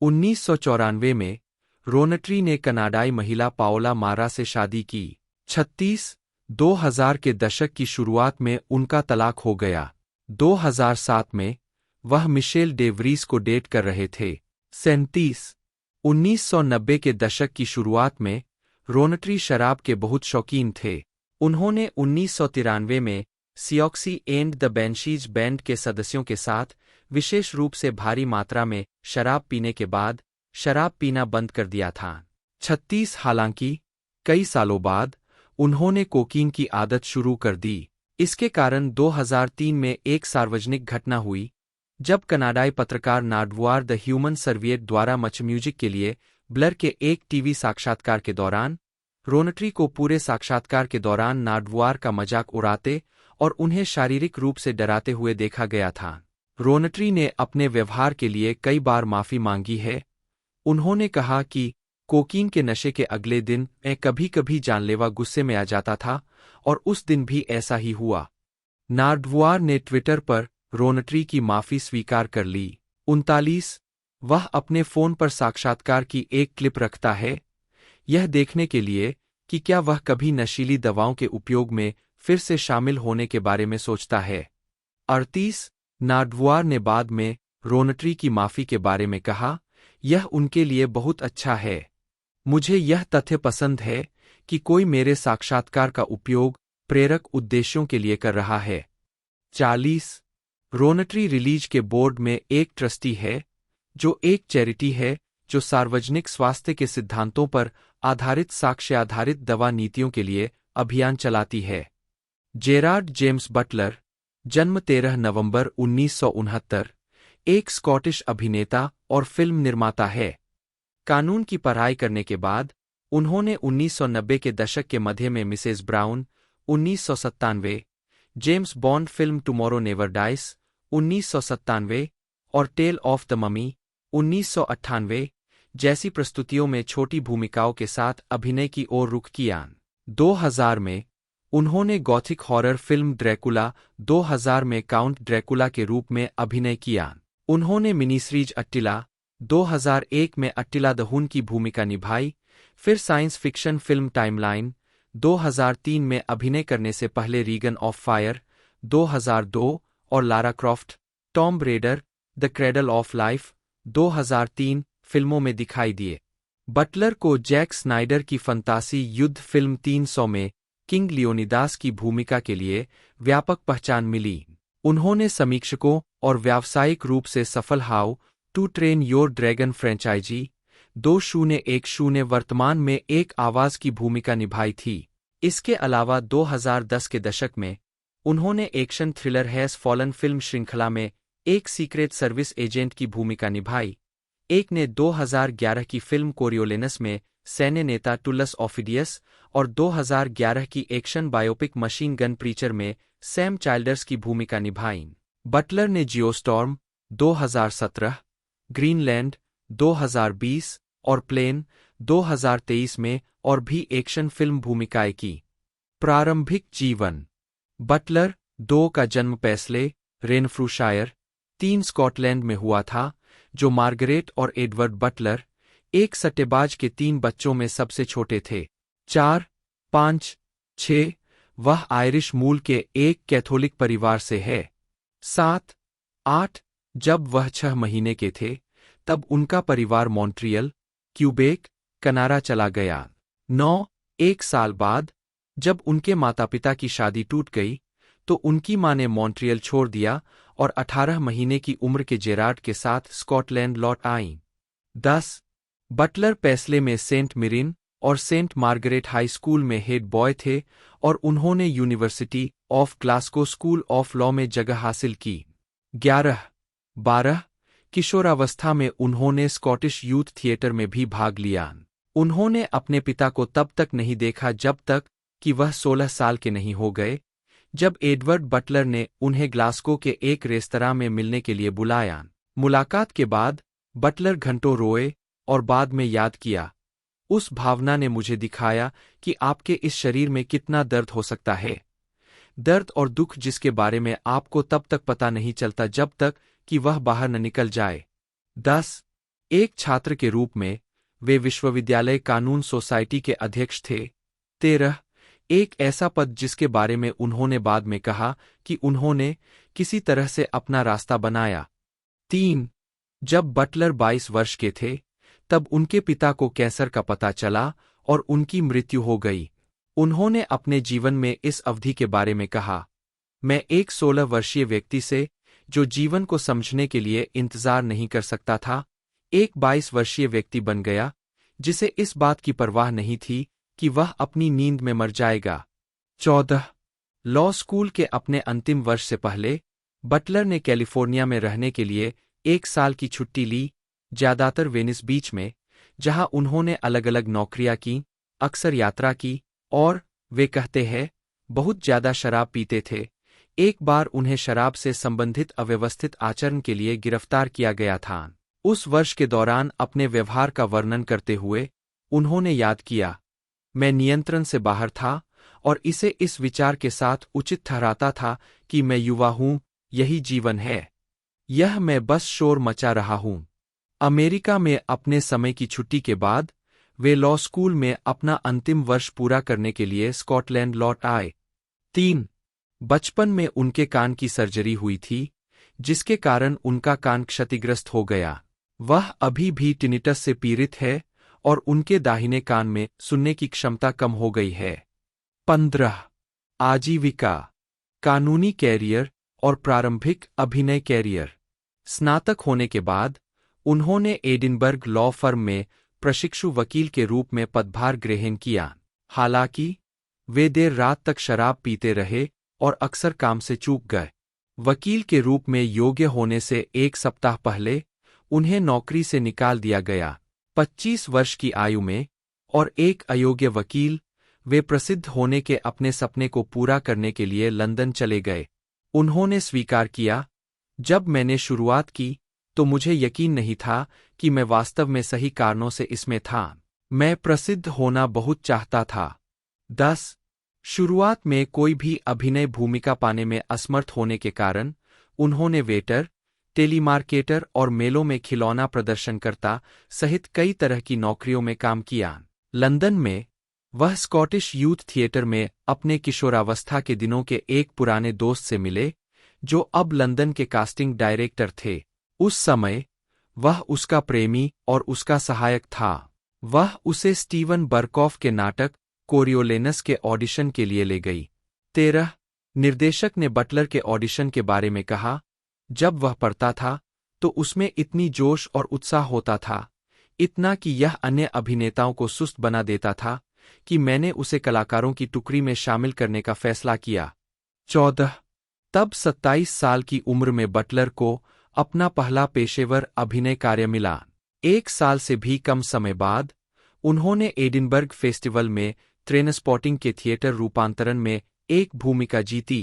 1994 में रोनट्री ने कनाडाई महिला पाओला मारा से शादी की। 36 2000 के दशक की शुरुआत में उनका तलाक हो गया। 2007 में वह मिशेल डे व्रीस को डेट कर रहे थे। 37 1990 के दशक की शुरुआत में रोनट्री शराब के बहुत शौकीन थे। उन्होंने 1993 में सियोक्सी एंड द बेंशीज बैंड के सदस्यों के साथ विशेष रूप से भारी मात्रा में शराब पीने के बाद शराब पीना बंद कर दिया था। 36 हालांकि कई सालों बाद उन्होंने कोकीन की आदत शुरू कर दी। इसके कारण 2003 में एक सार्वजनिक घटना हुई जब कनाडाई पत्रकार नाडवुआर द ह्यूमन सर्विएट द्वारा मच म्यूजिक के लिए ब्लर के एक टीवी साक्षात्कार के दौरान रोनट्री को पूरे साक्षात्कार के दौरान नाडवुआर का मजाक उड़ाते और उन्हें शारीरिक रूप से डराते हुए देखा गया था। रोनट्री ने अपने व्यवहार के लिए कई बार माफी मांगी है। उन्होंने कहा कि कोकीन के नशे के अगले दिन मैं कभी कभी जानलेवा गुस्से में आ जाता था और उस दिन भी ऐसा ही हुआ। नाडवुआर ने ट्विटर पर रोनट्री की माफी स्वीकार कर ली। 39 वह अपने फोन पर साक्षात्कार की एक क्लिप रखता है, यह देखने के लिए कि क्या वह कभी नशीली दवाओं के उपयोग में फिर से शामिल होने के बारे में सोचता है। 38 नार्डवुआर ने बाद में रोनट्री की माफी के बारे में कहा, यह उनके लिए बहुत अच्छा है। मुझे यह तथ्य पसंद है कि कोई मेरे साक्षात्कार का उपयोग प्रेरक उद्देश्यों के लिए कर रहा है। 40 रोनट्री रिलीज के बोर्ड में एक ट्रस्टी है, जो एक चैरिटी है जो सार्वजनिक स्वास्थ्य के सिद्धांतों पर आधारित साक्ष्य आधारित दवा नीतियों के लिए अभियान चलाती है। जेरार्ड जेम्स बटलर, जन्म 13 नवंबर 1969, एक स्कॉटिश अभिनेता और फिल्म निर्माता है। कानून की पढ़ाई करने के बाद उन्होंने 1990 के दशक के मध्य में Mrs brown 1997, James bond film tomorrow never dice 1997 और टेल ऑफ द ममी 1998 जैसी प्रस्तुतियों में छोटी भूमिकाओं के साथ अभिनय की ओर रुख किया। 2000 में उन्होंने गॉथिक हॉरर फिल्म ड्रैकुला 2000 में काउंट ड्रैकुला के रूप में अभिनय किया। उन्होंने मिनीसीरीज अट्टिला 2001 में अट्टिला द हुन की भूमिका निभाई। फिर साइंस फिक्शन फिल्म टाइमलाइन 2003 में अभिनय करने से पहले रीगन ऑफ फायर 2002 और Lara Croft tomb raider the cradle of life 2003 फिल्मों में दिखाई दिए। बटलर को जैक स्नाइडर की फंतासी युद्ध फिल्म 300 में किंग लियोनिदास की भूमिका के लिए व्यापक पहचान मिली। उन्होंने समीक्षकों और व्यावसायिक रूप से सफल How to Train Your Dragon franchise 2010 वर्तमान में एक आवाज की भूमिका निभाई थी। इसके अलावा 2010 के दशक में उन्होंने action thriller has fallen film श्रृंखला में एक सीक्रेट सर्विस एजेंट की भूमिका निभाई। एक ने 2011 की फिल्म कोरियोलेनस में सैन्य नेता टुलस ऑफिडियस और 2011 की action biopic machine gun preacher में सैम चाइल्डर्स की भूमिका निभाई। बटलर ने जियोस्टॉर्म 2017, ग्रीनलैंड 2020 और प्लेन 2023 में और भी एक्शन फिल्म भूमिकाएं की। प्रारंभिक जीवन बटलर 2 का जन्म पैस्ले, रेनफ्रूशायर 3 स्कॉटलैंड में हुआ था, जो मार्गरेट और एडवर्ड बटलर, एक सट्टेबाज के 3 बच्चों में सबसे छोटे थे। 4, 5, 6 वह आयरिश मूल के एक कैथोलिक परिवार से है। 7, 8 जब वह 6 महीने के थे तब उनका परिवार मॉन्ट्रियल, क्यूबेक, कनाडा चला गया। 9, 1 साल बाद जब उनके माता-पिता की शादी टूट गई तो उनकी मां ने मॉन्ट्रियल छोड़ दिया और 18 महीने की उम्र के जेरार्ड के साथ स्कॉटलैंड लौट आईं। 10 बटलर पैस्ले में सेंट मिरिन और सेंट मार्गरेट हाई स्कूल में हेड बॉय थे और उन्होंने university of Glasgow school of law में जगह हासिल की। 11-12 किशोरावस्था में उन्होंने स्कॉटिश यूथ थिएटर में भी भाग लिया। उन्होंने अपने पिता को तब तक नहीं देखा जब तक कि वह 16 साल के नहीं हो गए, जब एडवर्ड बटलर ने उन्हें ग्लासगो के एक रेस्तरां में मिलने के लिए बुलाया। मुलाकात के बाद बटलर घंटों रोए और बाद में याद किया, उस भावना ने मुझे दिखाया कि आपके इस शरीर में कितना दर्द हो सकता है। दर्द और दुख जिसके बारे में आपको तब तक पता नहीं चलता जब तक कि वह बाहर न निकल जाए। 10 एक छात्र के रूप में वे विश्वविद्यालय कानून सोसाइटी के अध्यक्ष थे। 13 एक ऐसा पद जिसके बारे में उन्होंने बाद में कहा कि उन्होंने किसी तरह से अपना रास्ता बनाया। 3 जब बटलर 22 वर्ष के थे तब उनके पिता को कैंसर का पता चला और उनकी मृत्यु हो गई। उन्होंने अपने जीवन में इस अवधि के बारे में कहा, मैं एक 16 वर्षीय व्यक्ति से जो जीवन को समझने के लिए इंतजार नहीं कर सकता था, एक 22 वर्षीय व्यक्ति बन गया जिसे इस बात की परवाह नहीं थी कि वह अपनी नींद में मर जाएगा। 14 लॉ स्कूल के अपने अंतिम वर्ष से पहले बटलर ने कैलिफोर्निया में रहने के लिए 1 साल की छुट्टी ली, ज्यादातर वेनिस बीच में, जहां उन्होंने अलग अलग नौकरियां की, अक्सर यात्रा की और, वे कहते हैं, बहुत ज्यादा शराब पीते थे। एक बार उन्हें शराब से संबंधित अव्यवस्थित आचरण के लिए गिरफ्तार किया गया था। उस वर्ष के दौरान अपने व्यवहार का वर्णन करते हुए उन्होंने याद किया, मैं नियंत्रण से बाहर था और इसे इस विचार के साथ उचित ठहराता था कि मैं युवा हूं, यही जीवन है, यह मैं बस शोर मचा रहा हूं। अमेरिका में अपने समय की छुट्टी के बाद वे लॉ स्कूल में अपना अंतिम वर्ष पूरा करने के लिए स्कॉटलैंड लौट आए। 3 बचपन में उनके कान की सर्जरी हुई थी, जिसके कारण उनका कान क्षतिग्रस्त हो गया। वह अभी भी टिनिटस से पीड़ित है और उनके दाहिने कान में सुनने की क्षमता कम हो गई है। 15 आजीविका, कानूनी कैरियर और प्रारंभिक अभिनय कैरियर। स्नातक होने के बाद उन्होंने एडिनबर्ग लॉ फर्म में प्रशिक्षु वकील के रूप में पदभार ग्रहण किया। हालांकि वे देर रात तक शराब पीते रहे और अक्सर काम से चूक गए। वकील के रूप में योग्य होने से एक सप्ताह पहले उन्हें नौकरी से निकाल दिया गया। 25 वर्ष की आयु में और एक अयोग्य वकील, वे प्रसिद्ध होने के अपने सपने को पूरा करने के लिए लंदन चले गए। उन्होंने स्वीकार किया, जब मैंने शुरुआत की तो मुझे यकीन नहीं था कि मैं वास्तव में सही कारणों से इसमें था। मैं प्रसिद्ध होना बहुत चाहता था। 10 शुरुआत में कोई भी अभिनय भूमिका पाने में असमर्थ होने के कारण उन्होंने वेटर, टेलीमार्केटर और मेलों में खिलौना प्रदर्शनकर्ता सहित कई तरह की नौकरियों में काम किया। लंदन में वह स्कॉटिश यूथ थिएटर में अपने किशोरावस्था के दिनों के एक पुराने दोस्त से मिले, जो अब लंदन के कास्टिंग डायरेक्टर थे। उस समय वह उसका प्रेमी और उसका सहायक था। वह उसे स्टीवन बर्कॉफ के नाटक कोरियोलेनस के ऑडिशन के लिए ले गई। 13 निर्देशक ने बटलर के ऑडिशन के बारे में कहा, जब वह पढ़ता था तो उसमें इतनी जोश और उत्साह होता था, इतना कि यह अन्य अभिनेताओं को सुस्त बना देता था, कि मैंने उसे कलाकारों की टुकड़ी में शामिल करने का फैसला किया। 14 तब 27 साल की उम्र में बटलर को अपना पहला पेशेवर अभिनय कार्य मिला। 1 साल से भी कम समय बाद उन्होंने एडिनबर्ग फेस्टिवल में ट्रेनस्पॉटिंग के थिएटर रूपांतरण में एक भूमिका जीती।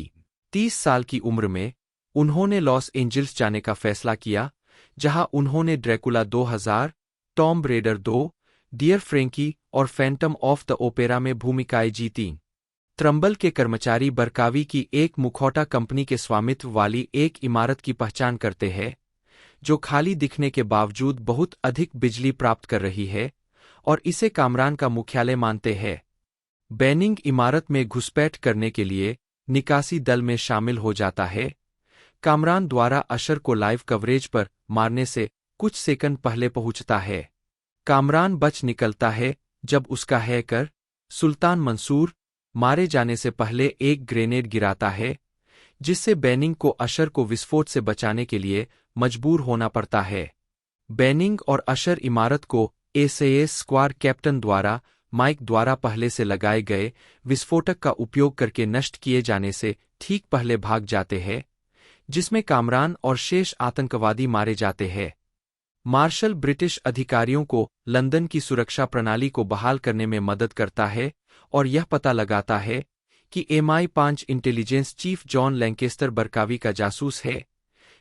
30 साल की उम्र में उन्होंने लॉस एंजिल्स जाने का फैसला किया, जहां उन्होंने Dracula 2000, Tomb Raider 2, Dear Frankie और फैंटम ऑफ द ओपेरा में भूमिकाएं जीतीं। ट्रम्बल के कर्मचारी बरकावी की एक मुखौटा कंपनी के स्वामित्व वाली एक इमारत की पहचान करते हैं, जो खाली दिखने के बावजूद बहुत अधिक बिजली प्राप्त कर रही है, और इसे कामरान का मुख्यालय मानते हैं। बेनिंग इमारत में घुसपैठ करने के लिए निकासी दल में शामिल हो जाता है। कामरान द्वारा अशर को लाइव कवरेज पर मारने से कुछ सेकंड पहले पहुंचता है। कामरान बच निकलता है जब उसका हैकर, सुल्तान मंसूर, मारे जाने से पहले एक ग्रेनेड गिराता है, जिससे बेनिंग को अशर को विस्फोट से बचाने के लिए मजबूर होना पड़ता है। बेनिंग और अशर इमारत को एसएएस स्क्वाड कैप्टन द्वारा माइक द्वारा पहले से लगाए गए विस्फोटक का उपयोग करके नष्ट किए जाने से ठीक पहले भाग जाते हैं, जिसमें कामरान और शेष आतंकवादी मारे जाते हैं। मार्शल ब्रिटिश अधिकारियों को लंदन की सुरक्षा प्रणाली को बहाल करने में मदद करता है और यह पता लगाता है कि MI5 intelligence chief John Lancaster Barkawi का जासूस है।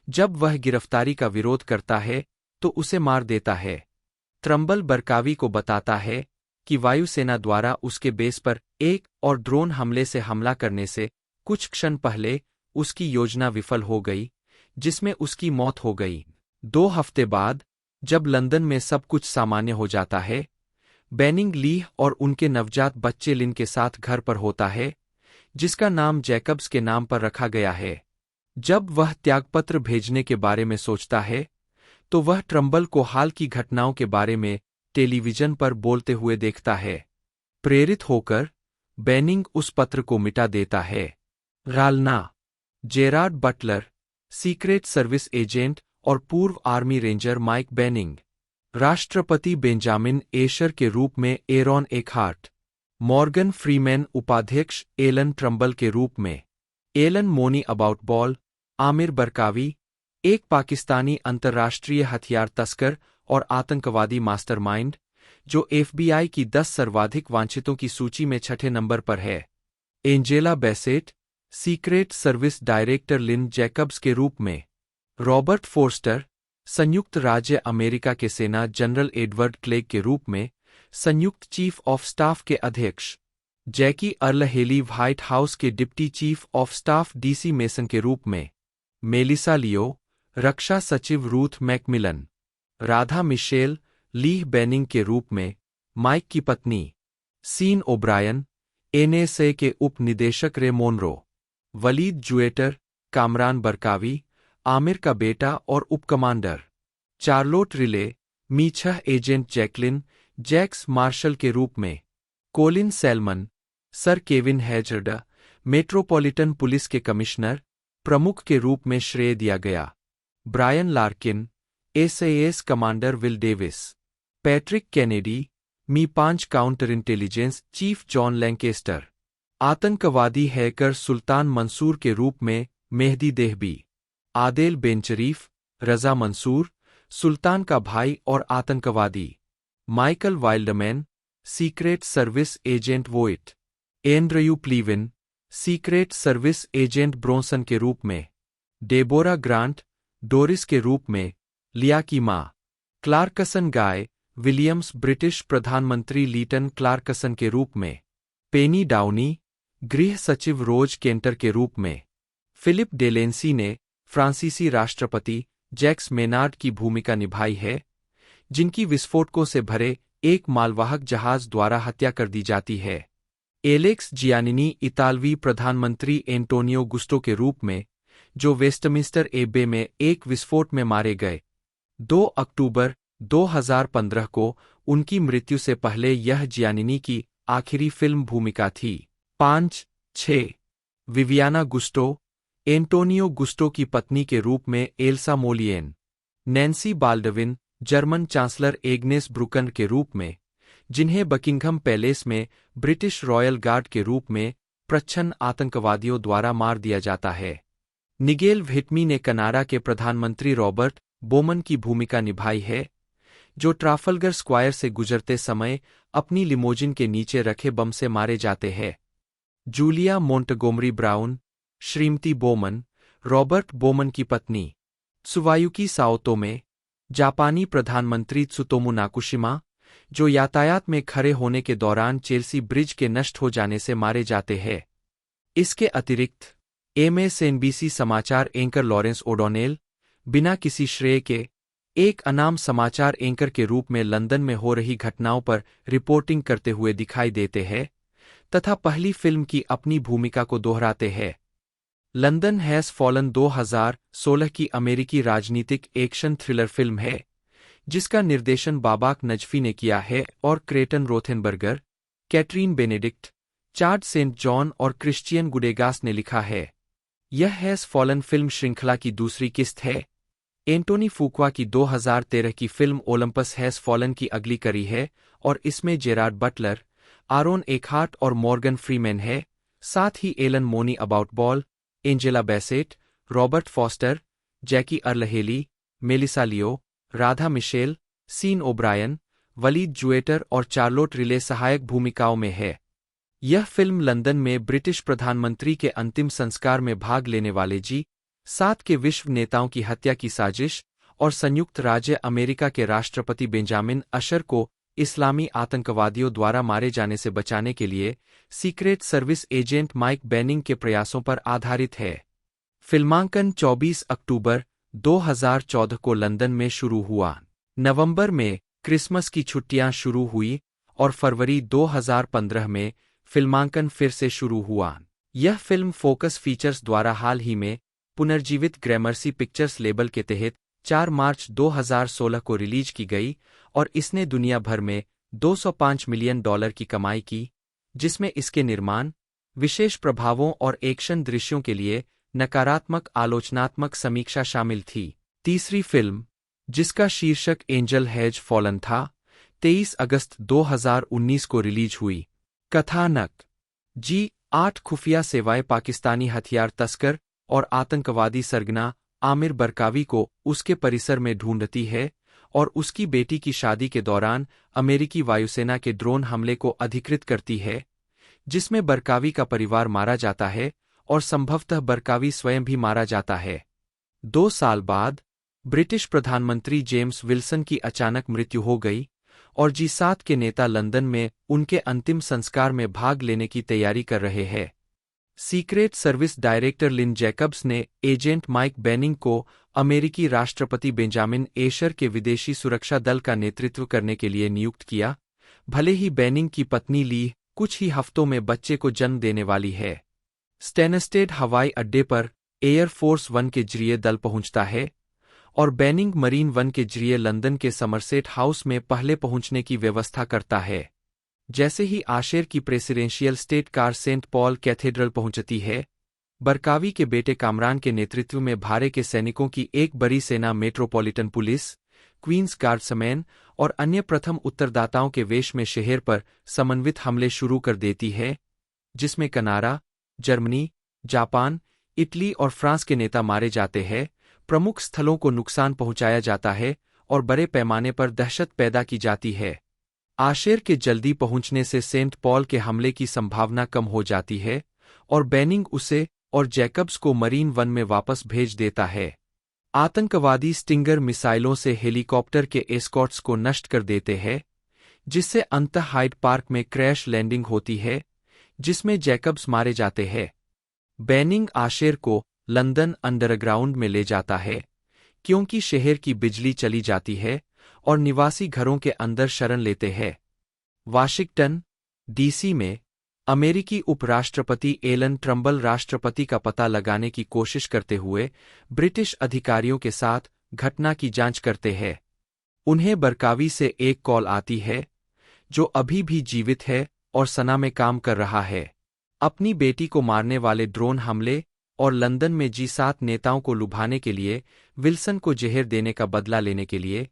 जब वह गिरफ्तारी का विरोध करता है तो उसे मार देता है। ट्रम्बल बरकावी को बताता है कि वायुसेना द्वारा उसके बेस पर एक और ड्रोन हमले से हमला करने से कुछ क्षण पहले उसकी योजना विफल हो गई, जिसमें उसकी मौत हो गई। 2 हफ्ते बाद, जब लंदन में सब कुछ सामान्य हो जाता है, बेनिंग लीह और उनके नवजात बच्चे लिन के साथ घर पर होता है, जिसका नाम जैकब्स के नाम पर रखा गया है। जब वह त्यागपत्र भेजने के बारे में सोचता है, तो वह ट्रम्बल को हाल की घटनाओं के बारे में टेलीविजन पर बोलते हुए देखता है। प्रेरित होकर बेनिंग उस पत्र को मिटा देता है। गालना, Gerard Butler, secret service agent और पूर्व आर्मी रेंजर माइक बेनिंग, राष्ट्रपति बेंजामिन एशर के रूप में एरॉन एकहार्ट, मॉर्गन फ्रीमैन उपाध्यक्ष एलन ट्रम्बल के रूप में एलन मोनी अबाउट बॉल, आमिर बरकावी, एक पाकिस्तानी अंतर्राष्ट्रीय हथियार तस्कर और आतंकवादी मास्टरमाइंड, जो FBI की 10 सर्वाधिक वांछितों की सूची में 6ठे नंबर पर है। Angela Bassett, secret service director Lynne Jacobs के रूप में रॉबर्ट फोर्स्टर, संयुक्त राज्य अमेरिका के सेना जनरल एडवर्ड क्लेग के रूप में संयुक्त चीफ ऑफ स्टाफ के अध्यक्ष Jackie Earle Haley, White House के deputy chief of staff DC Mason के रूप में मेलिसा लियो, रक्षा सचिव Ruth McMillan, Radha Mitchell, Leah Benning के रूप में माइक की पत्नी सीन ओब्रायन, NSA के उप निदेशक Ray Monroe, Waleed Zuaiter, Kamran Barkawi, Aamir का बेटा और उपकमांडर चार्लोट रिले, मी6 एजेंट जैकलिन जैक्स मार्शल के रूप में, Colin Salmon, sir Kevin Hazard, metropolitan police के कमिश्नर प्रमुख के रूप में श्रेय दिया गया, Bryan Larkin, SAS commander Will Davies, Patrick Kennedy, मी5 counter intelligence chief John Lancaster, आतंकवादी हैकर सुल्तान मंसूर के रूप में मेहदी देहबी, आदेल बेनशरीफ, रजा मंसूर, सुल्तान का भाई और आतंकवादी, Michael Wildman, secret service agent Voight, Andrew Pleavin, secret service agent Bronson के रूप में, डेबोरा ग्रांट, डोरिस के रूप में, लिया की मां, क्लार्कसन गाय विलियम्स ब्रिटिश प्रधानमंत्री लीटन क्लार्कसन के रूप में, पेनी डाउनी, गृह सचिव रोज केंटर के रूप में, फिलिप डेलेंसी ने फ्रांसीसी राष्ट्रपति जैक्स मेनार्ड की भूमिका निभाई है, जिनकी विस्फोटकों से भरे एक मालवाहक जहाज द्वारा हत्या कर दी जाती है, एलेक्स जियानिनी इतालवी प्रधानमंत्री एंटोनियो गुस्टो के रूप में, जो वेस्टमिंस्टर एबे में एक विस्फोट में मारे गए। 2 अक्टूबर 2015 को उनकी मृत्यु से पहले यह जियानिनी की आखिरी फिल्म भूमिका थी। 5-6 विवियाना गुस्टो, एंटोनियो गुस्टो की पत्नी के रूप में Elsa Mollien, Nancy Baldwin, German chancellor Agnes Brucken के रूप में, जिन्हें बकिंघम पैलेस में ब्रिटिश रॉयल गार्ड के रूप में प्रच्छन्न आतंकवादियों द्वारा मार दिया जाता है। निगेल व्हिटमी ने कनाडा के प्रधानमंत्री रॉबर्ट बोमन की भूमिका निभाई है, जो ट्राफल्गर स्क्वायर से गुजरते समय अपनी लिमोजिन के नीचे रखे बम से मारे जाते हैं। Julia Montgomery Brown, Shrimati Bowman, Robert Bowman की पत्नी। त्सुवायुकी साओतोमे, जापानी प्रधानमंत्री त्सुतोमू नाकुशिमा, जो यातायात में खड़े होने के दौरान चेल्सी ब्रिज के नष्ट हो जाने से मारे जाते हैं। इसके अतिरिक्त MSNBC समाचार एंकर लॉरेंस ओडोनेल, बिना किसी श्रेय के, एक अनाम समाचार एंकर के रूप में लंदन में हो रही घटनाओं पर रिपोर्टिंग करते हुए दिखाई देते हैं तथा पहली फिल्म की अपनी भूमिका को दोहराते हैं। लंदन हैज़ फॉलन 2016 की अमेरिकी राजनीतिक एक्शन थ्रिलर फिल्म है, जिसका निर्देशन बाबाक नजफी ने किया है और Creighton Rothenberger, Katrin Benedikt, Chad St John और क्रिश्चियन गुडेगास ने लिखा है। यह हैज़ फॉलन फिल्म श्रृंखला की दूसरी किस्त है। एंटोनी फुकुआ की 2013 की फिल्म ओलंपस हैज़ फॉलन की अगली कड़ी है और इसमें जेरार्ड बटलर, आरोन एकहार्ट और मॉर्गन फ्रीमैन है, साथ ही Alon Moni about ball, Angela Bassett, Robert Forster, Jackie Earle Haley, Melissa Leo, Radha Mitchell, Sean O'Bryan, Waleed Zuaiter और चार्लोट रिले सहायक भूमिकाओं में है। यह फिल्म लंदन में ब्रिटिश प्रधानमंत्री के अंतिम संस्कार में भाग लेने वाले G7 के विश्व नेताओं की हत्या की साजिश और संयुक्त राज्य अमेरिका के राष्ट्रपति बेंजामिन अशर को इस्लामी आतंकवादियों द्वारा मारे जाने से बचाने के लिए secret service agent Mike Banning के प्रयासों पर आधारित है। फिल्मांकन 24 अक्टूबर 2014 को लंदन में शुरू हुआ। नवंबर में क्रिसमस की छुट्टियां शुरू हुई और फरवरी 2015 में फिल्मांकन फिर से शुरू हुआ। यह फिल्म फोकस फीचर्स द्वारा हाल ही में पुनर्जीवित ग्रैमर्सी पिक्चर्स लेबल के तहत 4 मार्च 2016 को रिलीज की गई और इसने दुनिया भर में $205 मिलियन की कमाई की, जिसमें इसके निर्माण, विशेष प्रभावों और एक्शन दृश्यों के लिए नकारात्मक आलोचनात्मक समीक्षा शामिल थी। तीसरी फिल्म, जिसका शीर्षक एंजल हैज फॉलन था, 23 अगस्त 2019 को रिलीज हुई। कथानक G8 खुफिया सेवाएं पाकिस्तानी हथियार तस्कर और आतंकवादी सरगना आमिर बरकावी को उसके परिसर में ढूंढती है और उसकी बेटी की शादी के दौरान अमेरिकी वायुसेना के ड्रोन हमले को अधिकृत करती है, जिसमें बरकावी का परिवार मारा जाता है और संभवतः बरकावी स्वयं भी मारा जाता है। 2 साल बाद ब्रिटिश प्रधानमंत्री जेम्स विल्सन की अचानक मृत्यु हो गई और G7 के नेता लंदन में उनके अंतिम संस्कार में भाग लेने की तैयारी कर रहे हैं। Secret service director Lynne Jacobs ने एजेंट माइक बेनिंग को अमेरिकी राष्ट्रपति बेंजामिन एशर के विदेशी सुरक्षा दल का नेतृत्व करने के लिए नियुक्त किया, भले ही बेनिंग की पत्नी ली कुछ ही हफ्तों में बच्चे को जन्म देने वाली है। स्टेनस्टेड हवाई अड्डे पर एयर फोर्स वन के जरिए दल पहुंचता है और बेनिंग मरीन वन के जरिए लंदन के समरसेट हाउस में पहले पहुंचने की व्यवस्था करता है। जैसे ही आशेर की presidential state car Saint Paul Cathedral पहुंचती है, बरकावी के बेटे कामरान के नेतृत्व में भारे के सैनिकों की एक बड़ी सेना मेट्रोपॉलिटन पुलिस, क्वींस गार्ड्समैन और अन्य प्रथम उत्तरदाताओं के वेश में शहर पर समन्वित हमले शुरू कर देती है, जिसमें कनाडा, जर्मनी, जापान, इटली और फ्रांस के नेता मारे जाते हैं, प्रमुख स्थलों को नुकसान पहुंचाया जाता है और बड़े पैमाने पर दहशत पैदा की जाती है। आशेर के जल्दी पहुंचने से सेंट पॉल के हमले की संभावना कम हो जाती है और बेनिंग उसे और जैकब्स को मरीन वन में वापस भेज देता है। आतंकवादी स्टिंगर मिसाइलों से हेलीकॉप्टर के एस्कॉर्ट्स को नष्ट कर देते हैं, जिससे अंततः हाइड पार्क में क्रैश लैंडिंग होती है, जिसमें जैकब्स मारे जाते हैं। बेनिंग आशेर को लंदन अंडरग्राउंड में ले जाता है, क्योंकि शहर की बिजली चली जाती है और निवासी घरों के अंदर शरण लेते हैं। वाशिंगटन, डीसी में अमेरिकी उपराष्ट्रपति एलन ट्रम्बल राष्ट्रपति का पता लगाने की कोशिश करते हुए ब्रिटिश अधिकारियों के साथ घटना की जांच करते हैं। उन्हें बरकावी से एक कॉल आती है, जो अभी भी जीवित है और सना में काम कर रहा है। अपनी बेटी को मारने वाले ड्रोन हमले और लंदन में G7 नेताओं को लुभाने के लिए विल्सन को जहर देने का बदला लेने के लिए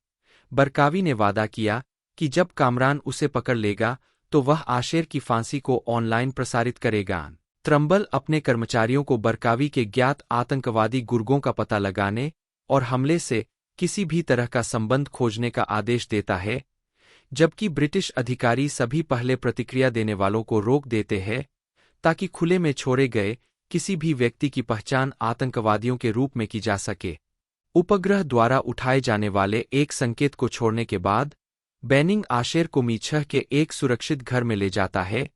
बरकावी ने वादा किया कि जब कामरान उसे पकड़ लेगा तो वह आशेर की फांसी को ऑनलाइन प्रसारित करेगा। ट्रम्बल अपने कर्मचारियों को बरकावी के ज्ञात आतंकवादी गुर्गों का पता लगाने और हमले से किसी भी तरह का संबंध खोजने का आदेश देता है, जबकि ब्रिटिश अधिकारी सभी पहले प्रतिक्रिया देने वालों को रोक देते हैं ताकि खुले में छोड़े गए किसी भी व्यक्ति की पहचान आतंकवादियों के रूप में की जा सके। उपग्रह द्वारा उठाए जाने वाले एक संकेत को छोड़ने के बाद बेनिंग आशेर को मी-6 के एक सुरक्षित घर में ले जाता है,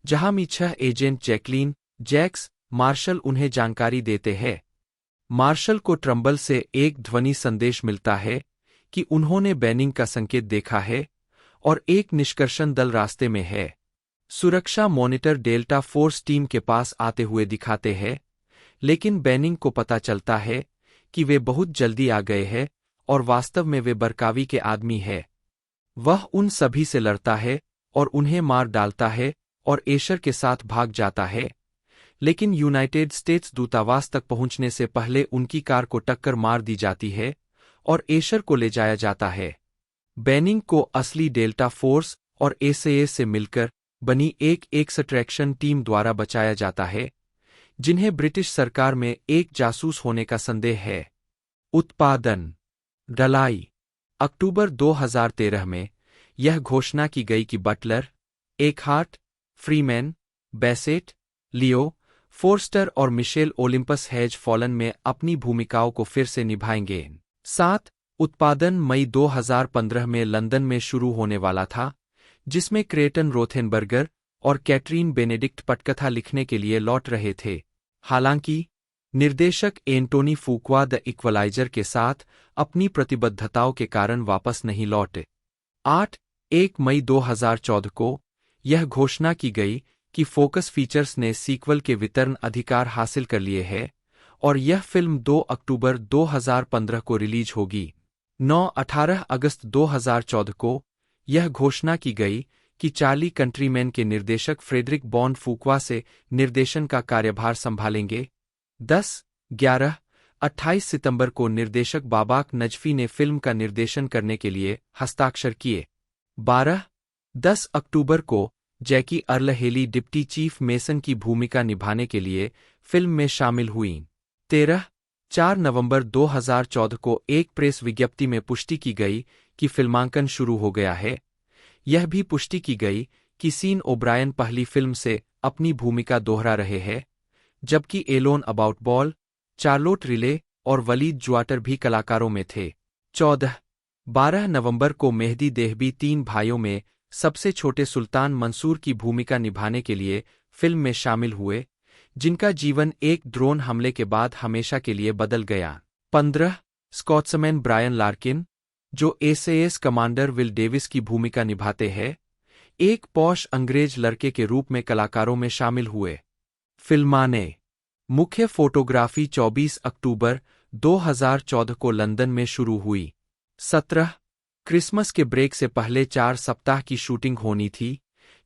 जहां मी-6 एजेंट जैकलीन जैक्स मार्शल उन्हें जानकारी देते हैं। मार्शल को ट्रम्बल से एक ध्वनि संदेश मिलता है कि उन्होंने बेनिंग का संकेत देखा है और एक निष्कर्षण दल रास्ते में है। सुरक्षा मॉनिटर डेल्टा फोर्स टीम के पास आते हुए दिखाते हैं, लेकिन बेनिंग को पता चलता है कि वे बहुत जल्दी आ गए हैं और वास्तव में वे बरकावी के आदमी है। वह उन सभी से लड़ता है और उन्हें मार डालता है और एशर के साथ भाग जाता है, लेकिन यूनाइटेड स्टेट्स दूतावास तक पहुंचने से पहले उनकी कार को टक्कर मार दी जाती है और एशर को ले जाया जाता है। बेनिंग को असली डेल्टा फोर्स और SAS से मिलकर बनी एक एक्सट्रैक्शन टीम द्वारा बचाया जाता है, जिन्हें ब्रिटिश सरकार में एक जासूस होने का संदेह है। उत्पादन ढलाई अक्टूबर 2013 में यह घोषणा की गई कि बटलर, एकहार्ट, फ्रीमैन, बेसेट, लियो, फोर्स्टर और मिशेल ओलिम्पस हैज फॉलन में अपनी भूमिकाओं को फिर से निभाएंगे। 7 उत्पादन मई 2015 में लंदन में शुरू होने वाला था, जिसमें क्रेटन रोथेनबर्गर और कैटरीन बेनेडिक्ट पटकथा लिखने के लिए लौट रहे थे। हालांकि निर्देशक एंटोनी फुकुआ द इक्वलाइजर के साथ अपनी प्रतिबद्धताओं के कारण वापस नहीं लौटे। 1 मई 2014 को यह घोषणा की गई कि फोकस फीचर्स ने सीक्वल के वितरण अधिकार हासिल कर लिए हैं और यह फिल्म 2 अक्टूबर 2015 को रिलीज होगी। 18 अगस्त 2014 को यह घोषणा की गई कि चार्ली कंट्रीमैन के निर्देशक फ्रेडरिक बॉन फुकुआ से निर्देशन का कार्यभार संभालेंगे। 28 सितंबर को निर्देशक बाबाक नजफी ने फिल्म का निर्देशन करने के लिए हस्ताक्षर किए। 10 अक्टूबर को Jackie Earle Haley deputy chief Mason की भूमिका निभाने के लिए फिल्म में शामिल हुईं। 4 नवंबर 2014 को एक प्रेस विज्ञप्ति में पुष्टि की गई कि फिल्मांकन शुरू हो गया है। यह भी पुष्टि की गई कि सीन ओब्रायन पहली फिल्म से अपनी भूमिका दोहरा रहे हैं, जबकि Alon Aboutboul, Charlotte Riley और वलीद जुआटर भी कलाकारों में थे। 12 नवंबर को मेहदी देहबी 3 भाइयों में सबसे छोटे सुल्तान मंसूर की भूमिका निभाने के लिए फिल्म में शामिल हुए, जिनका जीवन एक ड्रोन हमले के बाद हमेशा के लिए बदल गया। 15 स्कॉट्समैन ब्रायन लार्किन, जो SAS कमांडर विल डेविस की भूमिका निभाते हैं, एक पॉश अंग्रेज लड़के के रूप में कलाकारों में शामिल हुए। फिल्माने मुख्य फोटोग्राफी 24 अक्टूबर 2014 को लंदन में शुरू हुई। 17 क्रिसमस के ब्रेक से पहले 4 सप्ताह की शूटिंग होनी थी,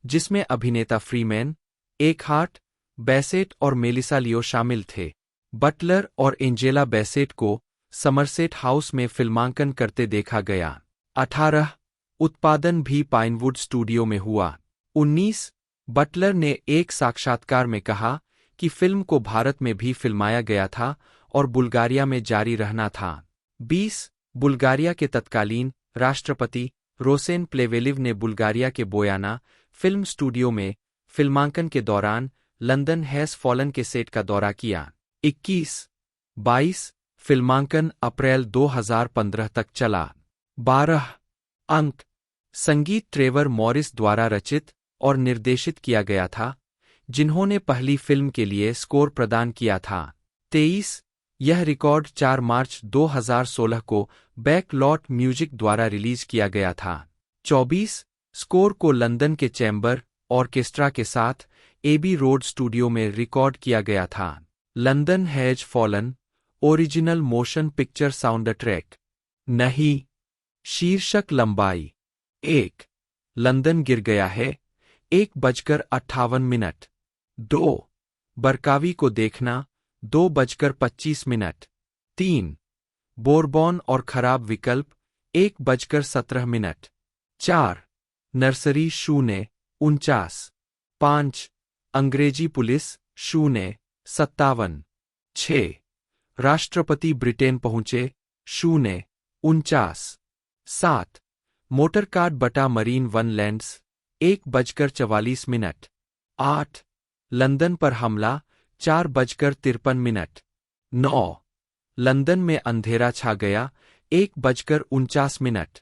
जिसमें अभिनेता फ्रीमैन, एकहार्ट, बैसेट और मेलिसा लियो शामिल थे। बटलर और एंजेला बैसेट को समरसेट हाउस में फिल्मांकन करते देखा गया। 18 उत्पादन भी पाइनवुड स्टूडियो में हुआ। 19 बटलर ने एक साक्षात्कार में कहा कि फिल्म को भारत में भी फिल्माया गया था और बुल्गारिया में जारी रहना था। 20 बुल्गारिया के तत्कालीन राष्ट्रपति रोसेन प्लेवेलिव ने बुल्गारिया के बोयाना फिल्म स्टूडियो में फिल्मांकन के दौरान लंदन हैज़ फॉलन के सेट का दौरा किया। 21 फिल्मांकन अप्रैल 2015 तक चला। 12 अंक संगीत ट्रेवर मॉरिस द्वारा रचित और निर्देशित किया गया था, जिन्होंने पहली फिल्म के लिए स्कोर प्रदान किया था। 23 यह रिकॉर्ड 4 मार्च 2016 को बैकलॉट म्यूजिक द्वारा रिलीज किया गया था। 24 स्कोर को लंदन के चैम्बर ऑर्केस्ट्रा के साथ एबी रोड स्टूडियो में रिकॉर्ड किया गया था। London has fallen original motion picture sound track नहीं। शीर्षक लंबाई 1 लंदन गिर गया है 1:58। 2 बरकावी को देखना 2:25। 3 बोरबॉन और खराब विकल्प 1:17। 4 नर्सरी 0:49। 5 अंग्रेजी पुलिस 0:57। 6 राष्ट्रपति ब्रिटेन पहुंचे 0:49। 7 मोटरकार बटा मरीन वन लैंड्स 1:44। 8 लंदन पर हमला 4:53। 9 लंदन में अंधेरा छा गया 1:49।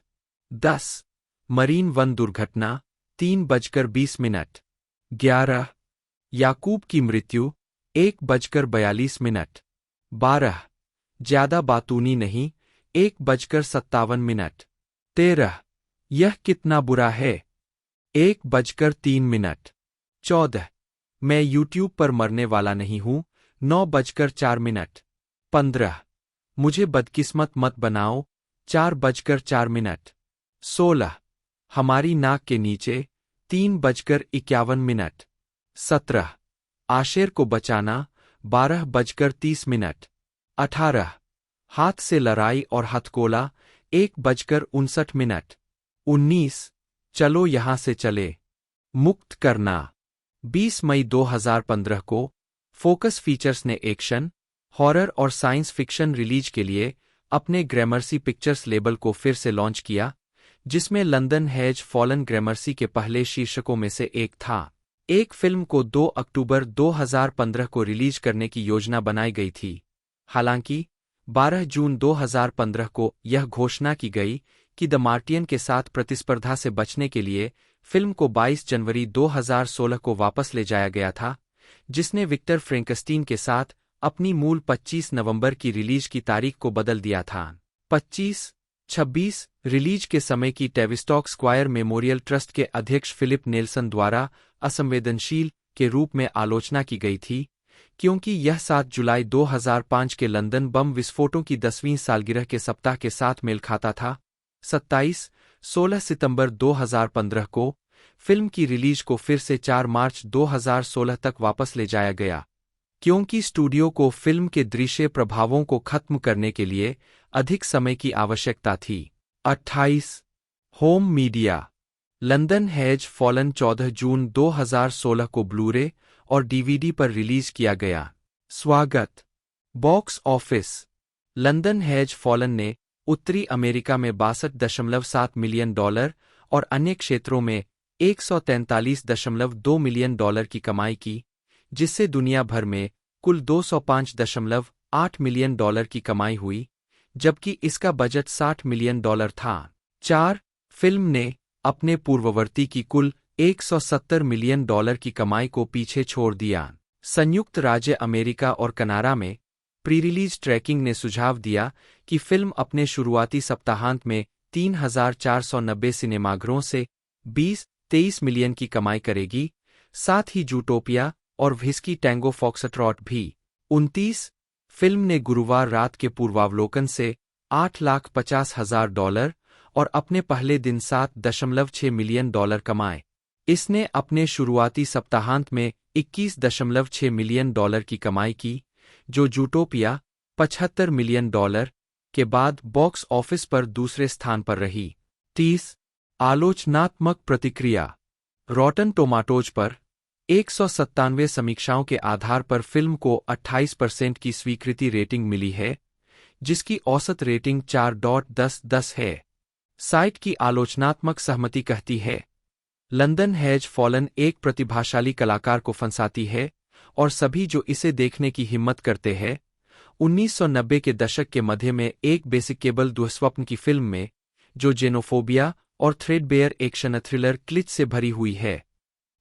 10 मरीन वन दुर्घटना 3:20। 11 याकूब की मृत्यु 1:42। 12 ज्यादा बातूनी नहीं 1:57। 13 यह कितना बुरा है 1:03। 14 मैं यूट्यूब पर मरने वाला नहीं हूं 9:04। 15 मुझे बदकिस्मत मत बनाओ 4:04। 16 हमारी नाक के नीचे 3:51। 17 आशेर को बचाना 12:30। 18 हाथ से लड़ाई और हथकोला 1:59। 19 चलो यहां से चले मुक्त करना। 20 मई 2015 को फोकस फीचर्स ने एक्शन, हॉरर और साइंस फिक्शन रिलीज के लिए अपने ग्रामर्सी पिक्चर्स लेबल को फिर से लॉन्च किया, जिसमें लंदन हैज फॉलन ग्रामर्सी के पहले शीर्षकों में से एक था। एक फिल्म को 2 अक्टूबर 2015 को रिलीज करने की योजना बनाई गई थी। हालांकि 12 जून 2015 को यह घोषणा की गई कि द मार्टियन के साथ प्रतिस्पर्धा से बचने के लिए फिल्म को 22 जनवरी 2016 को वापस ले जाया गया था, जिसने विक्टर फ्रैंकस्टीन के साथ अपनी मूल 25 नवंबर की रिलीज की तारीख को बदल दिया था। 25-26 रिलीज के समय की टेविस्टॉक स्क्वायर मेमोरियल ट्रस्ट के अध्यक्ष फिलिप नेल्सन द्वारा असंवेदनशील के रूप में आलोचना की गई थी, क्योंकि यह 7 जुलाई 2005 के लंदन बम विस्फोटों की 10वीं सालगिरह के सप्ताह के साथ मेल खाता था। 27-16 सितंबर 2015 को फिल्म की रिलीज को फिर से 4 मार्च 2016 तक वापस ले जाया गया, क्योंकि स्टूडियो को फिल्म के दृश्य प्रभावों को खत्म करने के लिए अधिक समय की आवश्यकता थी। 28 home media London has fallen 14 जून 2016 को ब्लूरे और डीवीडी पर रिलीज किया गया। स्वागत। Box office London has fallen ने उत्तरी अमेरिका में $62.7 मिलियन और अन्य क्षेत्रों में $143.2 मिलियन की कमाई की, जिससे दुनिया भर में कुल $205.8 मिलियन की कमाई हुई, जबकि इसका बजट $60 मिलियन था। 4 फिल्म ने अपने पूर्ववर्ती की कुल $170 मिलियन की कमाई को पीछे छोड़ दिया। संयुक्त राज्य अमेरिका और कनाडा में प्री रिलीज ट्रैकिंग ने सुझाव दिया कि फिल्म अपने शुरुआती सप्ताहांत में 3,490 सिनेमाघरों से 20-23 मिलियन की कमाई करेगी। साथ ही जूटोपिया और व्हिस्की टैंगो फॉक्सट्रॉट भी। 29 फिल्म ने गुरुवार रात के पूर्वावलोकन से $8,50,000 और अपने पहले दिन $7.6 मिलियन कमाए। इसने अपने शुरुआती सप्ताहांत में $21.6 मिलियन की कमाई की, जो जूटोपिया $75 मिलियन के बाद बॉक्स ऑफिस पर दूसरे स्थान पर रही। 30 आलोचनात्मक प्रतिक्रिया। रॉटन टोमाटोज पर 197 समीक्षाओं के आधार पर फिल्म को 28% की स्वीकृति रेटिंग मिली है, जिसकी औसत रेटिंग 4.10 है। साइट की आलोचनात्मक सहमति कहती है, लंदन हैज फॉलन एक प्रतिभाशाली कलाकार को फंसाती है और सभी जो इसे देखने की हिम्मत करते हैं। 1990 के दशक के मध्य में एक बेसिकेबल दुःस्वप्न की फिल्म में, जो जेनोफोबिया और थ्रेडबेयर एक्शन थ्रिलर क्लिच से भरी हुई है।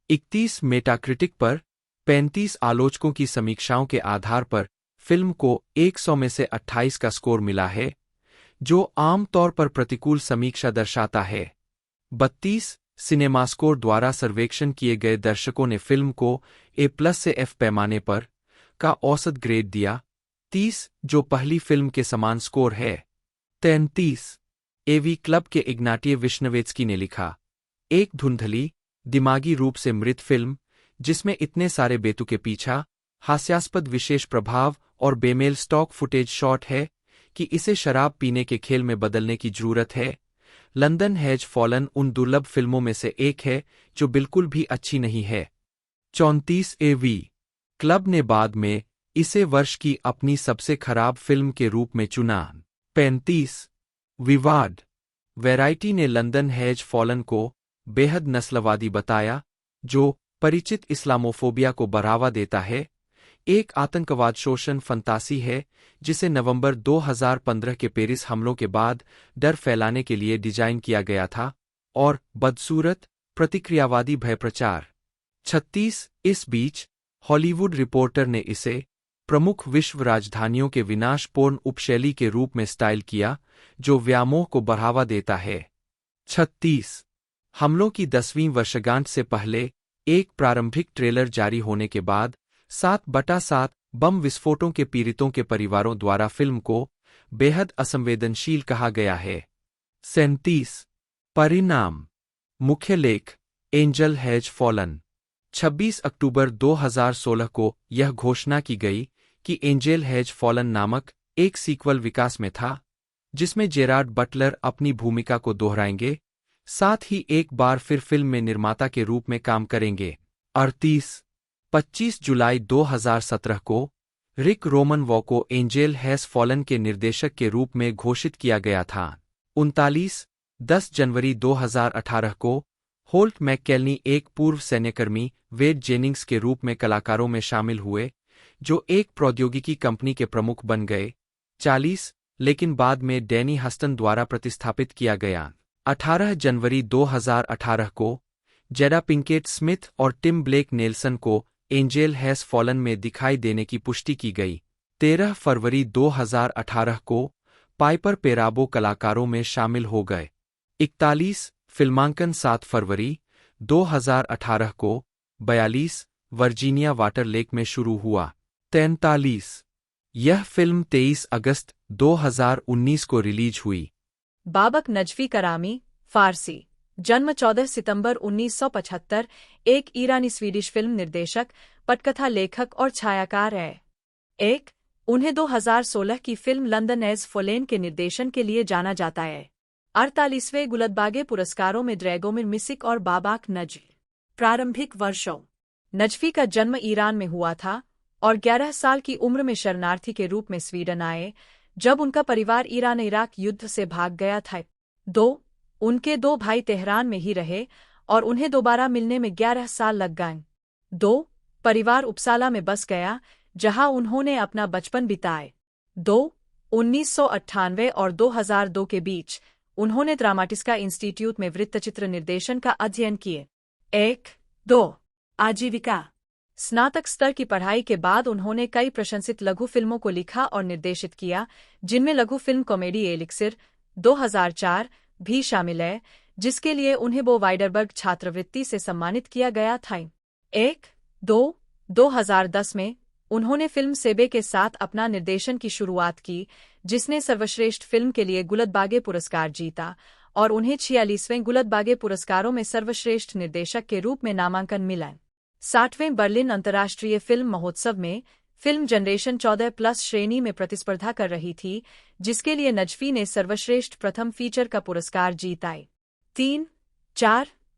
31 मेटाक्रिटिक पर 35 आलोचकों की समीक्षाओं के आधार पर फिल्म को 100 में से 28 का स्कोर मिला है, जो आम तौर पर प्रतिकूल समीक्षा दर्शाता है। 32 सिनेमास्कोर द्वारा सर्वेक्षण किए गए दर्शकों ने फिल्म को A+ से F पैमाने पर का औसत ग्रेड दिया। 30 जो पहली फिल्म के समान स्कोर है। 33 AV क्लब के इग्नाटिय विश्नवेत्स्की ने लिखा, एक धुंधली, दिमागी रूप से मृत फिल्म, जिसमें इतने सारे बेतुके पीछा, हास्यास्पद विशेष प्रभाव और बेमेल स्टॉक फुटेज शॉट है कि इसे शराब पीने के खेल में बदलने की जरूरत है। लंदन हैज फॉलन उन दुर्लभ फिल्मों में से एक है जो बिल्कुल भी अच्छी नहीं है। 34 AV क्लब ने बाद में इसे वर्ष की अपनी सबसे खराब फिल्म के रूप में चुना। 35 विवाद। वैराइटी ने लंदन हैज फॉलन को बेहद नस्लवादी बताया, जो परिचित इस्लामोफोबिया को बढ़ावा देता है, एक आतंकवाद शोषण फंतासी है जिसे नवंबर 2015 के पेरिस हमलों के बाद डर फैलाने के लिए डिजाइन किया गया था, और बदसूरत, प्रतिक्रियावादी भय प्रचार। 36 इस बीच हॉलीवुड रिपोर्टर ने इसे प्रमुख विश्व राजधानियों के विनाशपूर्ण उपशैली के रूप में स्टाइल किया, जो व्यामोह को बढ़ावा देता है। 36 हमलों की 10वीं वर्षगांठ से पहले एक प्रारंभिक ट्रेलर जारी होने के बाद 7/7 बम विस्फोटों के पीड़ितों के परिवारों द्वारा फिल्म को बेहद असंवेदनशील कहा गया है। 37 परिणाम। मुख्य लेख, एंजल हैज फॉलन। 26 अक्टूबर 2016 को यह घोषणा की गई कि एंजेल हैज फॉलन नामक एक सीक्वल विकास में था, जिसमें जेरार्ड बटलर अपनी भूमिका को दोहराएंगे, साथ ही एक बार फिर फिल्म में निर्माता के रूप में काम करेंगे। 25 जुलाई 2017 को रिक रोमन वॉ को एंजेल हैज फॉलन के निर्देशक के रूप में घोषित किया गया था। 10 जनवरी 2018 को होल्ट मैककेलनी एक पूर्व सैन्यकर्मी वेड जेनिंग्स के रूप में कलाकारों में शामिल हुए, जो एक प्रौद्योगिकी कंपनी के प्रमुख बन गए। 40 लेकिन बाद में डैनी हस्टन द्वारा प्रतिस्थापित किया गया। 18 जनवरी 2018 को जेडा पिंकेट स्मिथ और टिम ब्लेक नेल्सन को एंजेल हैज फॉलन में दिखाई देने की पुष्टि की गई। 13 फरवरी 2018 को पाइपर पेराबो कलाकारों में शामिल हो गए। 41 फिल्मांकन 7 फरवरी 2018 को 42 वर्जीनिया वाटर लेक में शुरू हुआ। 43 यह फिल्म 23 अगस्त 2019 को रिलीज हुई। बाबक नजफी करामी, फारसी, जन्म 14 सितंबर 1975, एक ईरानी स्वीडिश फिल्म निर्देशक, पटकथा लेखक और छायाकार है। उन्हें 2016 की फिल्म लंदन हैज फॉलन के निर्देशन के लिए जाना जाता है। 48वें गुलदबागे पुरस्कारों में ड्रैगोमिर मिसिक और बाबाक नजफी। प्रारंभिक वर्षों। नजफी का जन्म ईरान में हुआ था और 11 साल की उम्र में शरणार्थी के रूप में स्वीडन आए, जब उनका परिवार ईरान इराक युद्ध से भाग गया था। उनके 2 भाई तेहरान में ही रहे और उन्हें दोबारा मिलने में 11 साल लग गए। परिवार उपसाला में बस गया, जहां उन्होंने अपना बचपन बिताए। 1998 और 2002 के बीच उन्होंने ड्रामाटिस्का इंस्टीट्यूट में वृत्तचित्र निर्देशन का अध्ययन किए। 2 स्नातक स्तर की पढ़ाई के बाद उन्होंने कई प्रशंसित लघु फिल्मों को लिखा और निर्देशित किया, जिनमें लघु फिल्म कॉमेडी एलिक्सिर 2004 भी शामिल है, जिसके लिए उन्हें बो वाइडरबर्ग छात्रवृत्ति से सम्मानित किया गया था। 2010 में उन्होंने फिल्म सेबे के साथ अपना निर्देशन की शुरुआत की, जिसने सर्वश्रेष्ठ फिल्म के लिए गुलदबागे पुरस्कार जीता और उन्हें 46वें गुलदबागे पुरस्कारों में सर्वश्रेष्ठ निर्देशक के रूप में नामांकन मिला। 60वें बर्लिन अंतर्राष्ट्रीय फिल्म महोत्सव में फिल्म जनरेशन 14+ श्रेणी में प्रतिस्पर्धा कर रही थी, जिसके लिए नजफी ने सर्वश्रेष्ठ प्रथम फीचर का पुरस्कार जीता।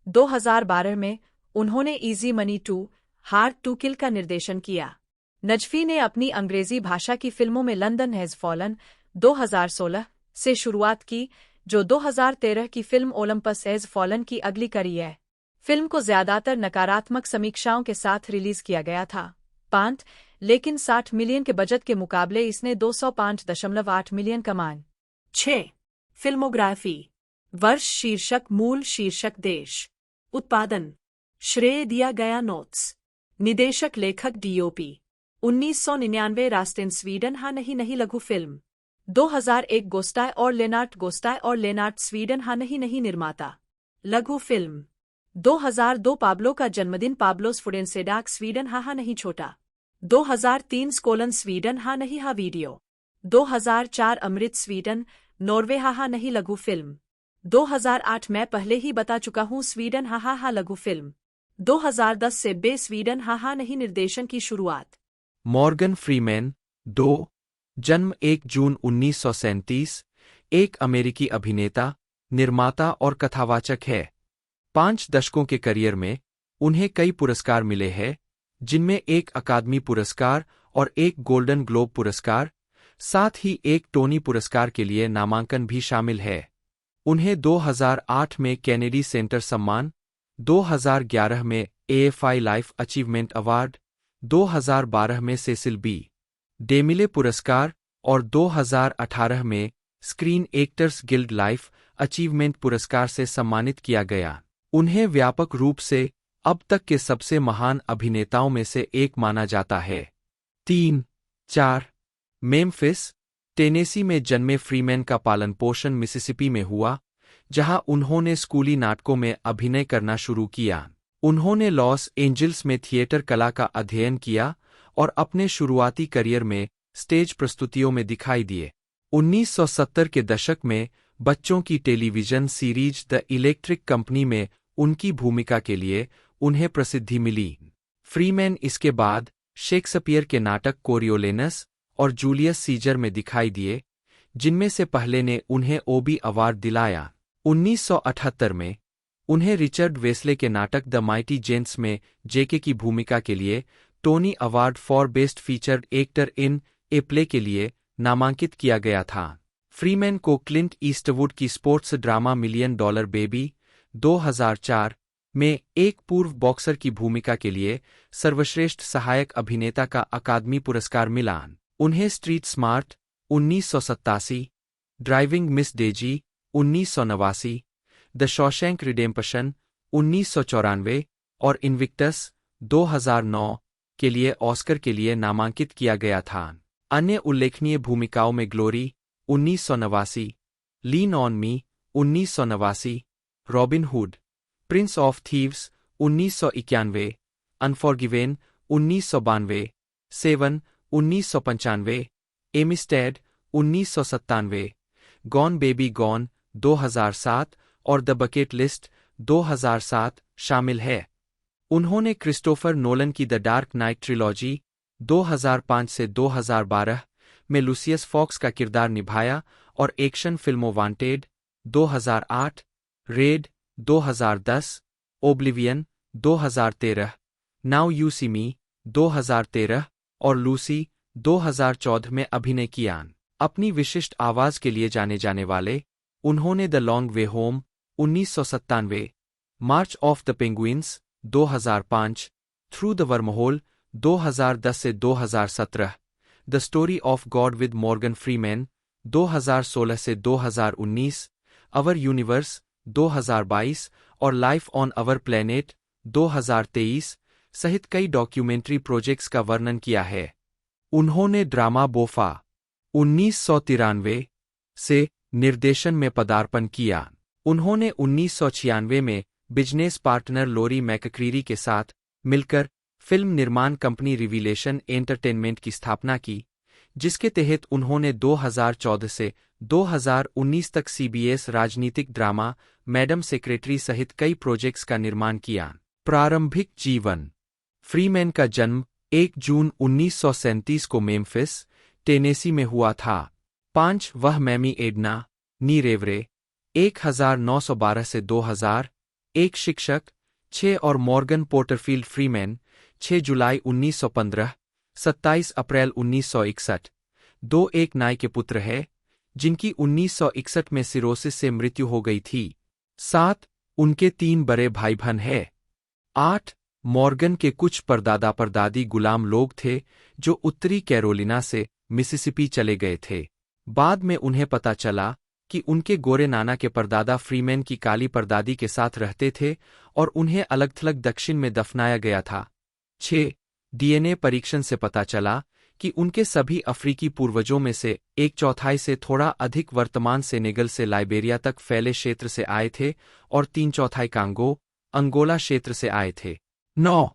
2012 में उन्होंने Easy Money 2 Hard to Kill का निर्देशन किया। नजफी ने अपनी अंग्रेजी भाषा की फिल्मों में लंदन हैज़ फॉलन 2016 से शुरुआत की, जो 2013 की फिल्म ओलंपस हैज़ फॉलन की अगली कड़ी है। फिल्म को ज्यादातर नकारात्मक समीक्षाओं के साथ रिलीज किया गया था, लेकिन 60 मिलियन के बजट के मुकाबले इसने 205.8 मिलियन कमाए। 6. फिल्मोग्राफी। वर्ष शीर्षक मूल शीर्षक देश उत्पादन श्रेय दिया गया नोट्स निदेशक लेखक डीओपी 1999 रास्टेन स्वीडन हाँ नहीं लघु फिल्म 2001 गोस्टाय और लेनार्ट स्वीडन हाँ नहीं निर्माता लघु फिल्म 2002 पाब्लो का जन्मदिन पाब्लोस फुडेंसेडाक स्वीडन हाँ नहीं छोटा 2003 स्कोलन स्वीडन हाँ नहीं हा वीडियो 2004 अमृत स्वीडन नॉर्वे हाँ नहीं लघु फिल्म 2008 मैं पहले ही बता चुका हूँ स्वीडन हा लघु फिल्म 2010 से बे स्वीडन हा नहीं निर्देशन की शुरुआत। मॉर्गन फ्रीमैन 2 जन्म 1 जून 1937 एक अमेरिकी अभिनेता, निर्माता और कथावाचक है। 5 दशकों के करियर में उन्हें कई पुरस्कार मिले हैं, जिनमें एक अकादमी पुरस्कार और एक गोल्डन ग्लोब पुरस्कार, साथ ही एक टोनी पुरस्कार के लिए नामांकन भी शामिल है। उन्हें 2008 में कैनेडी सेंटर सम्मान, 2011 में AFI लाइफ अचीवमेंट अवार्ड, 2012 में सेसिल बी. डेमिले पुरस्कार और 2018 में screen actors guild life achievement पुरस्कार से सम्मानित किया गया। उन्हें व्यापक रूप से अब तक के सबसे महान अभिनेताओं में से एक माना जाता है। 3-4 मेम्फिस, टेनेसी में जन्मे फ्रीमैन का पालन पोषण मिसिसिपी में हुआ, जहां उन्होंने स्कूली नाटकों में अभिनय करना शुरू किया। उन्होंने लॉस एंजल्स में थिएटर कला का अध्ययन किया और अपने शुरुआती करियर में स्टेज प्रस्तुतियों में दिखाई दिए। 1970 के दशक में बच्चों की television series the electric company में उनकी भूमिका के लिए उन्हें प्रसिद्धि मिली। फ्रीमैन इसके बाद शेक्सपियर के नाटक कोरियोलेनस और जूलियस सीजर में दिखाई दिए, जिनमें से पहले ने उन्हें ओबी अवार्ड दिलाया। 1978 में उन्हें रिचर्ड वेस्ले के नाटक द माइटी जेंट्स में जेके की भूमिका के लिए Tony award for best featured actor in a play के लिए नामांकित किया गया था। फ्रीमैन को क्लिंट ईस्टवुड की स्पोर्ट्स ड्रामा $1 मिलियन बेबी 2004 में एक पूर्व बॉक्सर की भूमिका के लिए सर्वश्रेष्ठ सहायक अभिनेता का अकादमी पुरस्कार मिला। उन्हें street smart 1987, driving miss Daisy 1989, the Shawshank redemption 1994 और इनविक्टस 2009 के लिए ऑस्कर के लिए नामांकित किया गया था। अन्य उल्लेखनीय भूमिकाओं में glory 1989, lean on me 1989, robin hood, Prince of thieves 1991, अनफॉरगिवेन 1992, 7 1995, एमिस्टेड 1997, gone baby gone 2007 और द बकेट लिस्ट 2007 शामिल है। उन्होंने क्रिस्टोफर नोलन की द डार्क नाइट ट्रिलॉजी 2005 से 2012 में लुसियस फॉक्स का किरदार निभाया और एक्शन फिल्मों wanted 2008, red 2010, oblivion 2013, now you see me 2013 और लूसी 2014 में अभिनय किया। अपनी विशिष्ट आवाज के लिए जाने जाने वाले उन्होंने the long way home 1997, March of the penguins 2005, through the wormhole 2010 से 2017, the story of God with Morgan Freeman 2016 से 2019, अवर यूनिवर्स 2022 और लाइफ ऑन अवर प्लेनेट 2023 सहित कई डॉक्यूमेंट्री प्रोजेक्ट्स का वर्णन किया है। उन्होंने ड्रामा बोफा 1993 से निर्देशन में पदार्पण किया। उन्होंने 1996 में बिजनेस पार्टनर लोरी मैकक्रीरी के साथ मिलकर फिल्म निर्माण कंपनी रिवीलेशन एंटरटेनमेंट की स्थापना की, जिसके तहत उन्होंने 2014 से 2019 तक सीबीएस राजनीतिक ड्रामा मैडम सेक्रेटरी सहित कई प्रोजेक्ट्स का निर्माण किया। प्रारंभिक जीवन। फ्रीमैन का जन्म 1 जून 1937 को मेम्फिस, टेनेसी में हुआ था। 5 वह मैमी एडना नी रेवरे 1912 से 2000, एक शिक्षक। 6 और मॉर्गन पोर्टरफील्ड फ्रीमैन 6 जुलाई 1915, 27 अप्रैल 1961, 2 एक नाई के पुत्र है, जिनकी 1961 में सिरोसिस से मृत्यु हो गई थी। 7 उनके 3 बड़े भाई बहन हैं। 8 मॉर्गन के कुछ परदादा परदादी गुलाम लोग थे जो उत्तरी कैरोलिना से मिसिसिपी चले गए थे। बाद में उन्हें पता चला कि उनके गोरे नाना के परदादा फ्रीमैन की काली परदादी के साथ रहते थे और उन्हें अलग थलग दक्षिण में दफनाया गया था। 6 डीएनए परीक्षण से पता चला कि उनके सभी अफ्रीकी पूर्वजों में से 1/4 से थोड़ा अधिक वर्तमान सेनेगल से लाइबेरिया तक फैले क्षेत्र से आए थे और 3/4 कांगो, अंगोला क्षेत्र से आए थे। 9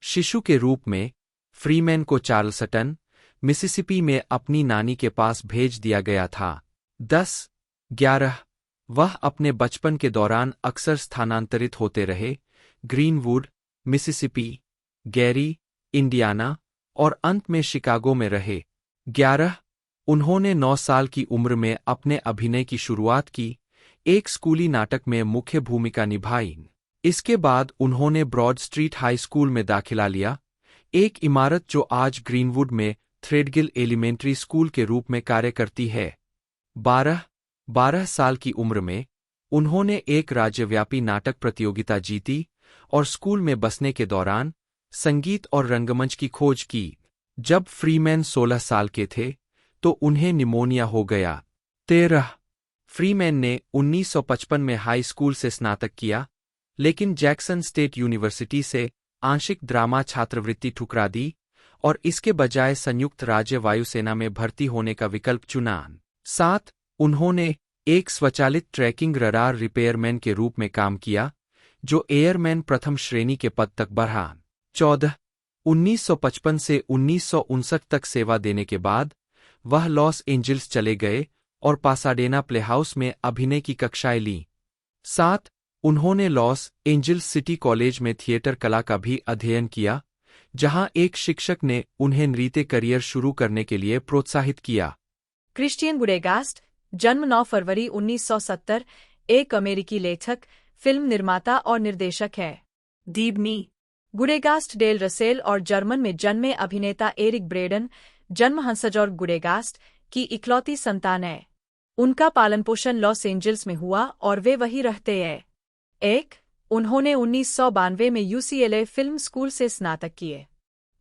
शिशु के रूप में फ्रीमैन को चार्ल्सटन, मिसिसिपी में अपनी नानी के पास भेज दिया गया था। 10 11 वह अपने बचपन के दौरान अक्सर स्थानांतरित होते रहे, ग्रीनवुड, मिसिसिपी, गैरी, इंडियाना और अंत में शिकागो में रहे। 11 उन्होंने 9 साल की उम्र में अपने अभिनय की शुरुआत की, एक स्कूली नाटक में मुख्य भूमिका निभाई। इसके बाद उन्होंने ब्रॉड स्ट्रीट हाई स्कूल में दाखिला लिया, एक इमारत जो आज ग्रीनवुड में थ्रेडगिल एलिमेंट्री स्कूल के रूप में कार्य करती है। 12 साल की उम्र में उन्होंने एक राज्यव्यापी नाटक प्रतियोगिता जीती और स्कूल में बसने के दौरान संगीत और रंगमंच की खोज की। जब फ्रीमैन 16 साल के थे तो उन्हें निमोनिया हो गया। 13 फ्रीमैन ने 1955 में हाई स्कूल से स्नातक किया, लेकिन जैक्सन स्टेट यूनिवर्सिटी से आंशिक ड्रामा छात्रवृत्ति ठुकरा दी और इसके बजाय संयुक्त राज्य वायुसेना में भर्ती होने का विकल्प चुना। 7 उन्होंने एक स्वचालित ट्रैकिंग रडार रिपेयरमैन के रूप में काम किया, जो एयरमैन प्रथम श्रेणी के पद तक बढ़ा। 14 1955 से 1959 तक सेवा देने के बाद वह लॉस एंजल्स चले गए और पासाडेना प्लेहाउस में अभिनय की कक्षाएं लीं। 7 उन्होंने लॉस एंजल्स सिटी कॉलेज में थिएटर कला का भी अध्ययन किया, जहां एक शिक्षक ने उन्हें नृत्य करियर शुरू करने के लिए प्रोत्साहित किया। क्रिश्चियन गुडेगास्ट, जन्म 9 फरवरी 1970, एक अमेरिकी लेखक, फिल्म निर्माता और निर्देशक है। दीबनी गुडेगास्ट डेल रसेल और जर्मन में जन्मे अभिनेता एरिक ब्रेडन, जन्म हंसजॉर्ग गुडेगास्ट, की इकलौती संतान है। उनका पालन पोषण लॉस एंजल्स में हुआ और वे वहीं रहते हैं। 1 उन्होंने 1992 में यूसीएलए फिल्म स्कूल से स्नातक किए।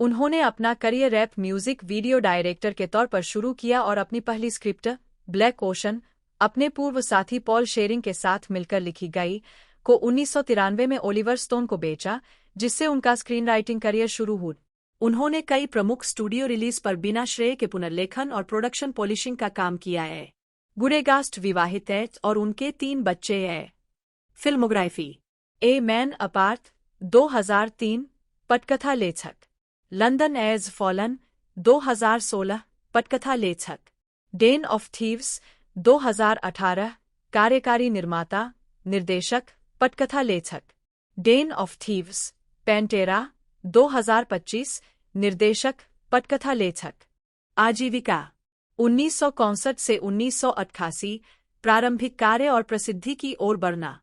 उन्होंने अपना career rap music video director के तौर पर शुरू किया और अपनी पहली स्क्रिप्ट, ब्लैक ओशन, अपने पूर्व साथी पॉल शेरिंग के साथ मिलकर लिखी गई, को 1993 में ओलिवर स्टोन को बेचा, जिससे उनका स्क्रीन राइटिंग करियर शुरू हुआ। उन्होंने कई प्रमुख स्टूडियो रिलीज पर बिना श्रेय के पुनर्लेखन और प्रोडक्शन पॉलिशिंग का काम किया है। गुडेगास्ट विवाहित है और उनके 3 बच्चे हैं। फिल्मोग्राफी। ए मैन अपार्थ 2003, पटकथा लेखक। लंदन एज फॉलन 2016, पटकथा लेखक। डेन ऑफ थीव्स 2018, कार्यकारी निर्माता, निर्देशक, पटकथा लेखक। डेन ऑफ थीव्स, पैंटेरा 2025, निर्देशक, पटकथा लेखक। आजीविका 1961 से 1988, प्रारंभिक कार्य और प्रसिद्धि की ओर बढ़ना।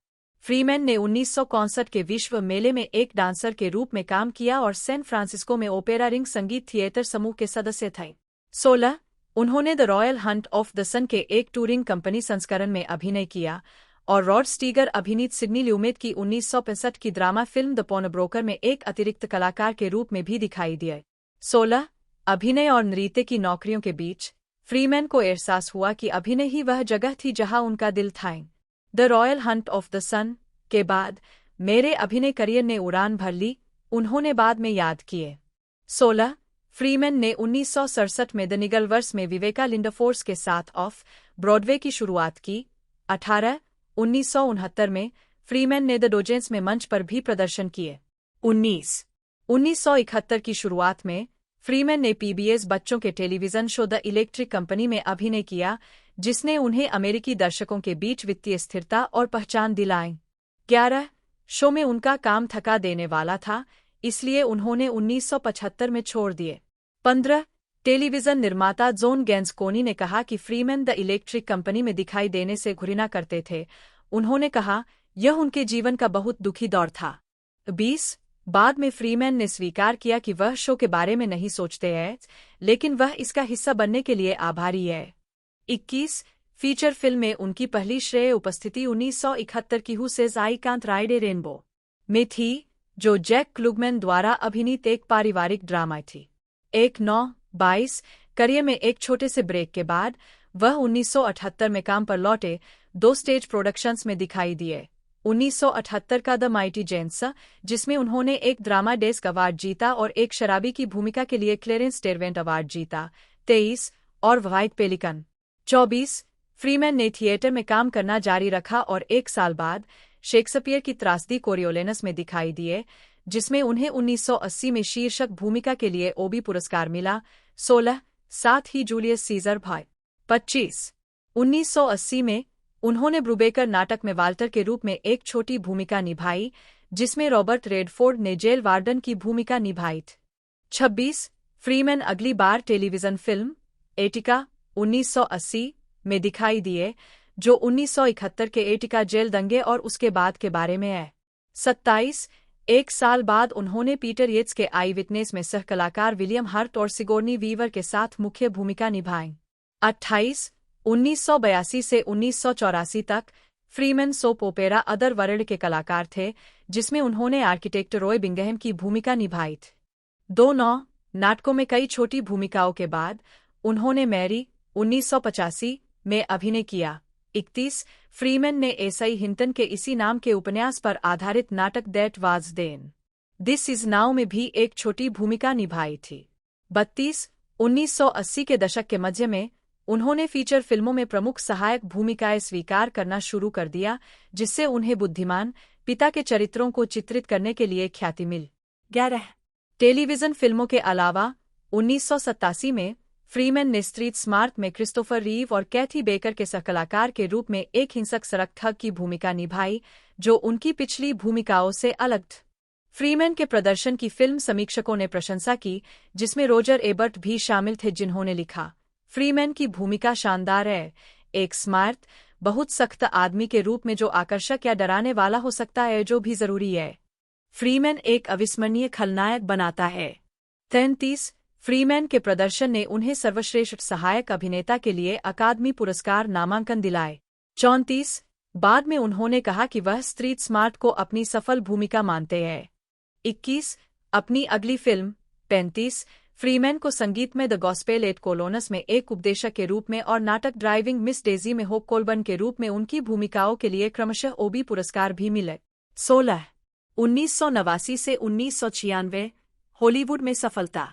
फ्रीमैन ने 1961 के विश्व मेले में एक डांसर के रूप में काम किया और सैन फ्रांसिस्को में ओपेरा रिंग संगीत थिएटर समूह के सदस्य थे। 16 उन्होंने the royal hunt of the sun के एक टूरिंग कंपनी संस्करण में अभिनय किया और रॉड स्टीगर अभिनीत सिडनी ल्यूमेट की 1965 की ड्रामा फिल्म द पॉनब्रोकर में एक अतिरिक्त कलाकार के रूप में भी दिखाई दिए। 16 अभिनय और नृत्य की नौकरियों के बीच फ्रीमैन को एहसास हुआ कि अभिनय ही वह जगह थी जहां उनका दिल था। The royal hunt of the sun के बाद मेरे अभिनय करियर ने उड़ान भर ली, उन्होंने बाद में याद किए। 16 फ्रीमैन ने 1967 में द निगलवर्स में विवेका लिंडफोर्स के साथ ऑफ ब्रॉडवे की शुरुआत की। 18 1969 में फ्रीमैन ने द डोजेंस में मंच पर भी प्रदर्शन किए। 19 1971 की शुरुआत में फ्रीमैन ने पीबीएस बच्चों के television show the electric company में अभिनय किया, जिसने उन्हें अमेरिकी दर्शकों के बीच वित्तीय स्थिरता और पहचान दिलाई। 11 शो में उनका काम थका देने वाला था, इसलिए उन्होंने 1975 में छोड़ दिए। 15 टेलीविजन निर्माता जॉन गैंस्कोनी ने कहा कि फ्रीमैन द इलेक्ट्रिक कंपनी में दिखाई देने से घृणा करते थे। उन्होंने कहा, यह उनके जीवन का बहुत दुखी दौर था। 20 बाद में फ्रीमैन ने स्वीकार किया कि वह शो के बारे में नहीं सोचते हैं, लेकिन वह इसका हिस्सा बनने के लिए आभारी है। 21 फीचर फिल्म में उनकी पहली श्रेय उपस्थिति 1971 की who says I can't ride A rainbow में थी, जो जैक क्लूगमैन द्वारा अभिनीत एक पारिवारिक ड्रामा थी। 1922 करियर में एक छोटे से ब्रेक के बाद वह 1978 में काम पर लौटे, 2 स्टेज प्रोडक्शंस में दिखाई दिए। 1978 का द माइटी जेंट्स, जिसमें उन्होंने एक ड्रामा डेस्क अवार्ड जीता और एक शराबी की भूमिका के लिए क्लेरेंस टेरवेंट अवार्ड जीता। 23 और व्हाइट पेलिकन। 24 फ्रीमैन ने थिएटर में काम करना जारी रखा और 1 साल बाद शेक्सपियर की त्रासदी कोरियोलेनस में दिखाई दिए, जिसमें उन्हें 1980 में शीर्षक भूमिका के लिए ओबी पुरस्कार मिला। 16 साथ ही जूलियस सीजर भाई। 25 1980 में उन्होंने ब्रूबेकर नाटक में वाल्टर के रूप में एक छोटी भूमिका निभाई, जिसमें रॉबर्ट रेडफोर्ड ने जेल वार्डन की भूमिका निभाई थी। 26 फ्रीमैन अगली बार टेलीविजन फिल्म एटिका 1980 में दिखाई दिए, जो 1971 के एटिका जेल दंगे और उसके बाद के बारे में है। 27 1 साल बाद उन्होंने पीटर येट्स के आई विटनेस में सहकलाकार विलियम हर्ट और सिगोर्नी वीवर के साथ मुख्य भूमिका निभाई। 28 1982 से 1984 तक Freeman soap opera other world के कलाकार थे, जिसमें उन्होंने आर्किटेक्ट रॉय बिंगहम की भूमिका निभाई थी। 2 नाटकों में कई छोटी भूमिकाओं के बाद उन्होंने मैरी 1985 में अभिनय किया। 31 फ्रीमैन ने एसाई हिंटन के इसी नाम के उपन्यास पर आधारित नाटक That Was Then This Is Now में भी एक छोटी भूमिका निभाई थी। 32 1980 के दशक के मध्य में उन्होंने फीचर फिल्मों में प्रमुख सहायक भूमिकाएं स्वीकार करना शुरू कर दिया, जिससे उन्हें बुद्धिमान पिता के चरित्रों को चित्रित करने के लिए ख्याति मिल। 11 टेलीविजन फिल्मों के अलावा 1987 में फ्रीमैन ने स्ट्रीट स्मार्ट में क्रिस्टोफर रीव और कैथी बेकर के सहकलाकार के रूप में एक हिंसक सड़क ठग की भूमिका निभाई, जो उनकी पिछली भूमिकाओं से अलग थी। फ्रीमैन के प्रदर्शन की फिल्म समीक्षकों ने प्रशंसा की, जिसमें रोजर एबर्ट भी शामिल थे, जिन्होंने लिखा, फ्रीमैन की भूमिका शानदार है, एक स्मार्ट बहुत सख्त आदमी के रूप में जो आकर्षक या डराने वाला हो सकता है, जो भी जरूरी है। फ्रीमैन एक अविस्मरणीय खलनायक बनाता है। 33 फ्रीमैन के प्रदर्शन ने उन्हें सर्वश्रेष्ठ सहायक अभिनेता के लिए अकादमी पुरस्कार नामांकन दिलाए। 34 बाद में उन्होंने कहा कि वह स्ट्रीट स्मार्ट को अपनी सफल भूमिका मानते हैं। 21 अपनी अगली फिल्म 35 फ्रीमैन को संगीत में द गॉस्पेल एट कोलोनस में एक उपदेशक के रूप में और नाटक ड्राइविंग मिस डेजी में होप कोलबर्न के रूप में उनकी भूमिकाओं के लिए क्रमशः ओबी पुरस्कार भी मिले। 16 1989 से 1996 हॉलीवुड में सफलता।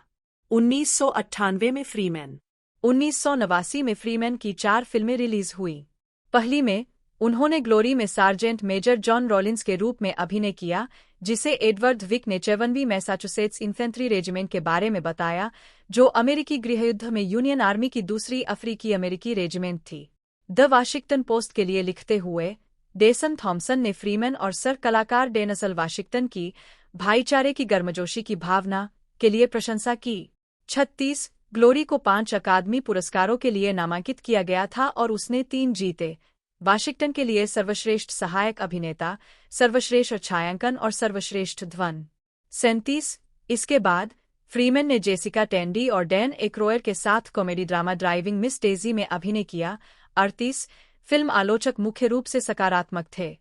1998 में फ्रीमैन 1989 में फ्रीमैन की 4 फिल्में रिलीज हुई। पहली में उन्होंने ग्लोरी में सार्जेंट मेजर जॉन रॉलिंस के रूप में अभिनय किया, जिसे एडवर्ड विक ने 54वीं मैसाचुसेट्स इन्फेंट्री रेजिमेंट के बारे में बताया, जो अमेरिकी गृहयुद्ध में यूनियन आर्मी की दूसरी अफ्रीकी अमेरिकी रेजिमेंट थी। द वाशिंगटन पोस्ट के लिए लिखते हुए डेसन थॉमसन ने फ्रीमैन और सर कलाकार डेनसल वाशिंगटन की भाईचारे की गर्मजोशी की भावना के लिए प्रशंसा की। 36 ग्लोरी को 5 अकादमी पुरस्कारों के लिए नामांकित किया गया था और उसने 3 जीते, वाशिंगटन के लिए सर्वश्रेष्ठ सहायक अभिनेता, सर्वश्रेष्ठ छायांकन और सर्वश्रेष्ठ ध्वन। 37 इसके बाद फ्रीमैन ने जेसिका टेंडी और डैन एक्रोयर के साथ comedy drama driving miss Daisy में अभिनय किया। 38 फिल्म आलोचक मुख्य रूप से सकारात्मक थे।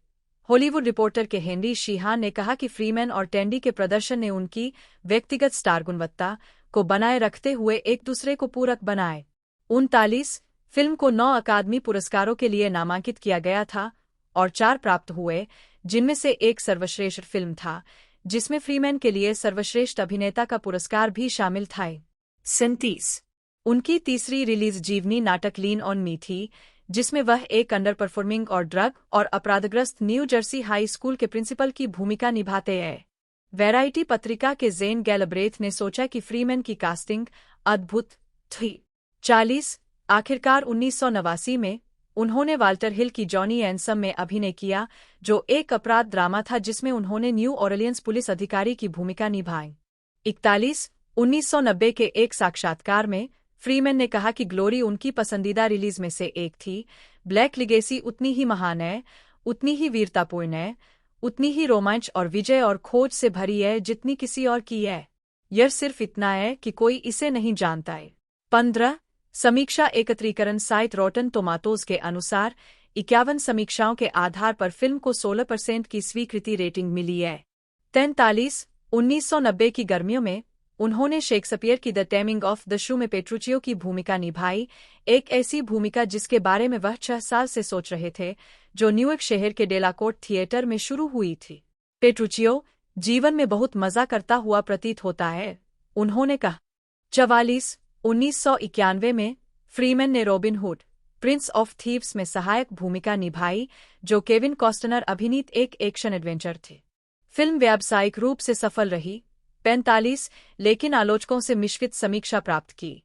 हॉलीवुड रिपोर्टर के हेनरी शीहान ने कहा कि फ्रीमैन और टेंडी के प्रदर्शन ने उनकी व्यक्तिगत स्टार गुणवत्ता को बनाए रखते हुए एक दूसरे को पूरक बनाए। 39 फिल्म को 9 अकादमी पुरस्कारों के लिए नामांकित किया गया था और 4 प्राप्त हुए, जिनमें से एक सर्वश्रेष्ठ फिल्म था, जिसमें फ्रीमैन के लिए सर्वश्रेष्ठ अभिनेता का पुरस्कार भी शामिल था। 37 उनकी तीसरी रिलीज जीवनी नाटक लीन ऑन मी थी, जिसमें वह एक अंडर परफॉर्मिंग और ड्रग और अपराधग्रस्त न्यू जर्सी हाई स्कूल के प्रिंसिपल की भूमिका निभाते हैं। वैरायटी पत्रिका के जेन गैलब्रेथ ने सोचा कि फ्रीमैन की कास्टिंग अद्भुत थी। 40 आखिरकार 1989 में उन्होंने वाल्टर हिल की जॉनी एंसम में अभिनय किया, जो एक अपराध ड्रामा था जिसमें उन्होंने न्यू ऑरलियंस पुलिस अधिकारी की भूमिका निभाई। 41 1990 के एक साक्षात्कार में फ्रीमैन ने कहा कि ग्लोरी उनकी पसंदीदा रिलीज में से एक थी। ब्लैक लिगेसी उतनी ही महान है, उतनी ही वीरतापूर्ण है, उतनी ही रोमांच और विजय और खोज से भरी है जितनी किसी और की है। यह सिर्फ इतना है कि कोई इसे नहीं जानता है। 15 समीक्षा एकत्रीकरण साइट रॉटन टोमाटोज के अनुसार 51 समीक्षाओं के आधार पर फिल्म को 16% की स्वीकृति रेटिंग मिली है। 43 1990 की गर्मियों में उन्होंने शेक्सपियर की the taming of the shoe में पेट्रुचियो की भूमिका निभाई, एक ऐसी भूमिका जिसके बारे में वह 6 साल से सोच रहे थे, जो न्यूयॉर्क शहर के डेलाकोर्ट थिएटर में शुरू हुई थी। पेट्रुचियो जीवन में बहुत मजा करता हुआ प्रतीत होता है, उन्होंने कहा। 44 1991 में फ्रीमैन ने robin hood Prince of thieves में सहायक भूमिका निभाई, जो केविन कॉस्टनर अभिनीत एक एक्शन एडवेंचर थे। फिल्म व्यावसायिक रूप से सफल रही। 45 लेकिन आलोचकों से मिश्रित समीक्षा प्राप्त की।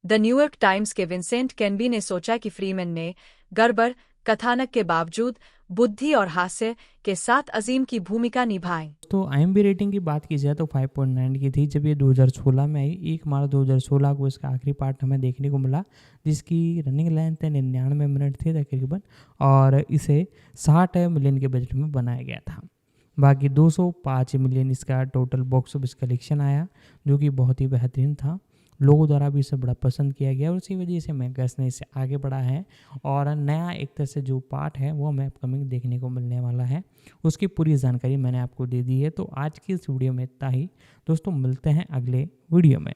द न्यूयॉर्क टाइम्स के विंसेंट कैनबी ने सोचा कि फ्रीमैन ने गड़बड़ कथानक के बावजूद बुद्धि और हास्य के साथ अजीम की भूमिका निभाई। तो IMDb रेटिंग की बात की जाए तो 5.9 की थी जब ये 2016 में आई। 1 मार्च 2016 को इसका आखिरी पार्ट हमें देखने को मिला, जिसकी रनिंग लेंथ 99 मिनट थी तकरीबन, और इसे 60 मिलियन के बजट में बनाया गया था। बाकी 205 मिलियन इसका टोटल बॉक्स ऑफिस कलेक्शन आया, जो कि बहुत ही बेहतरीन था। लोगों द्वारा भी इसे बड़ा पसंद किया गया और उसी वजह से मेकर्स ने इसे आगे बढ़ा है। और नया एक तरह से जो पार्ट है वो हमें अपकमिंग देखने को मिलने वाला है, उसकी पूरी जानकारी मैंने आपको दे दी है। तो आज की इस वीडियो में इतना ही दोस्तों, मिलते हैं अगले वीडियो में।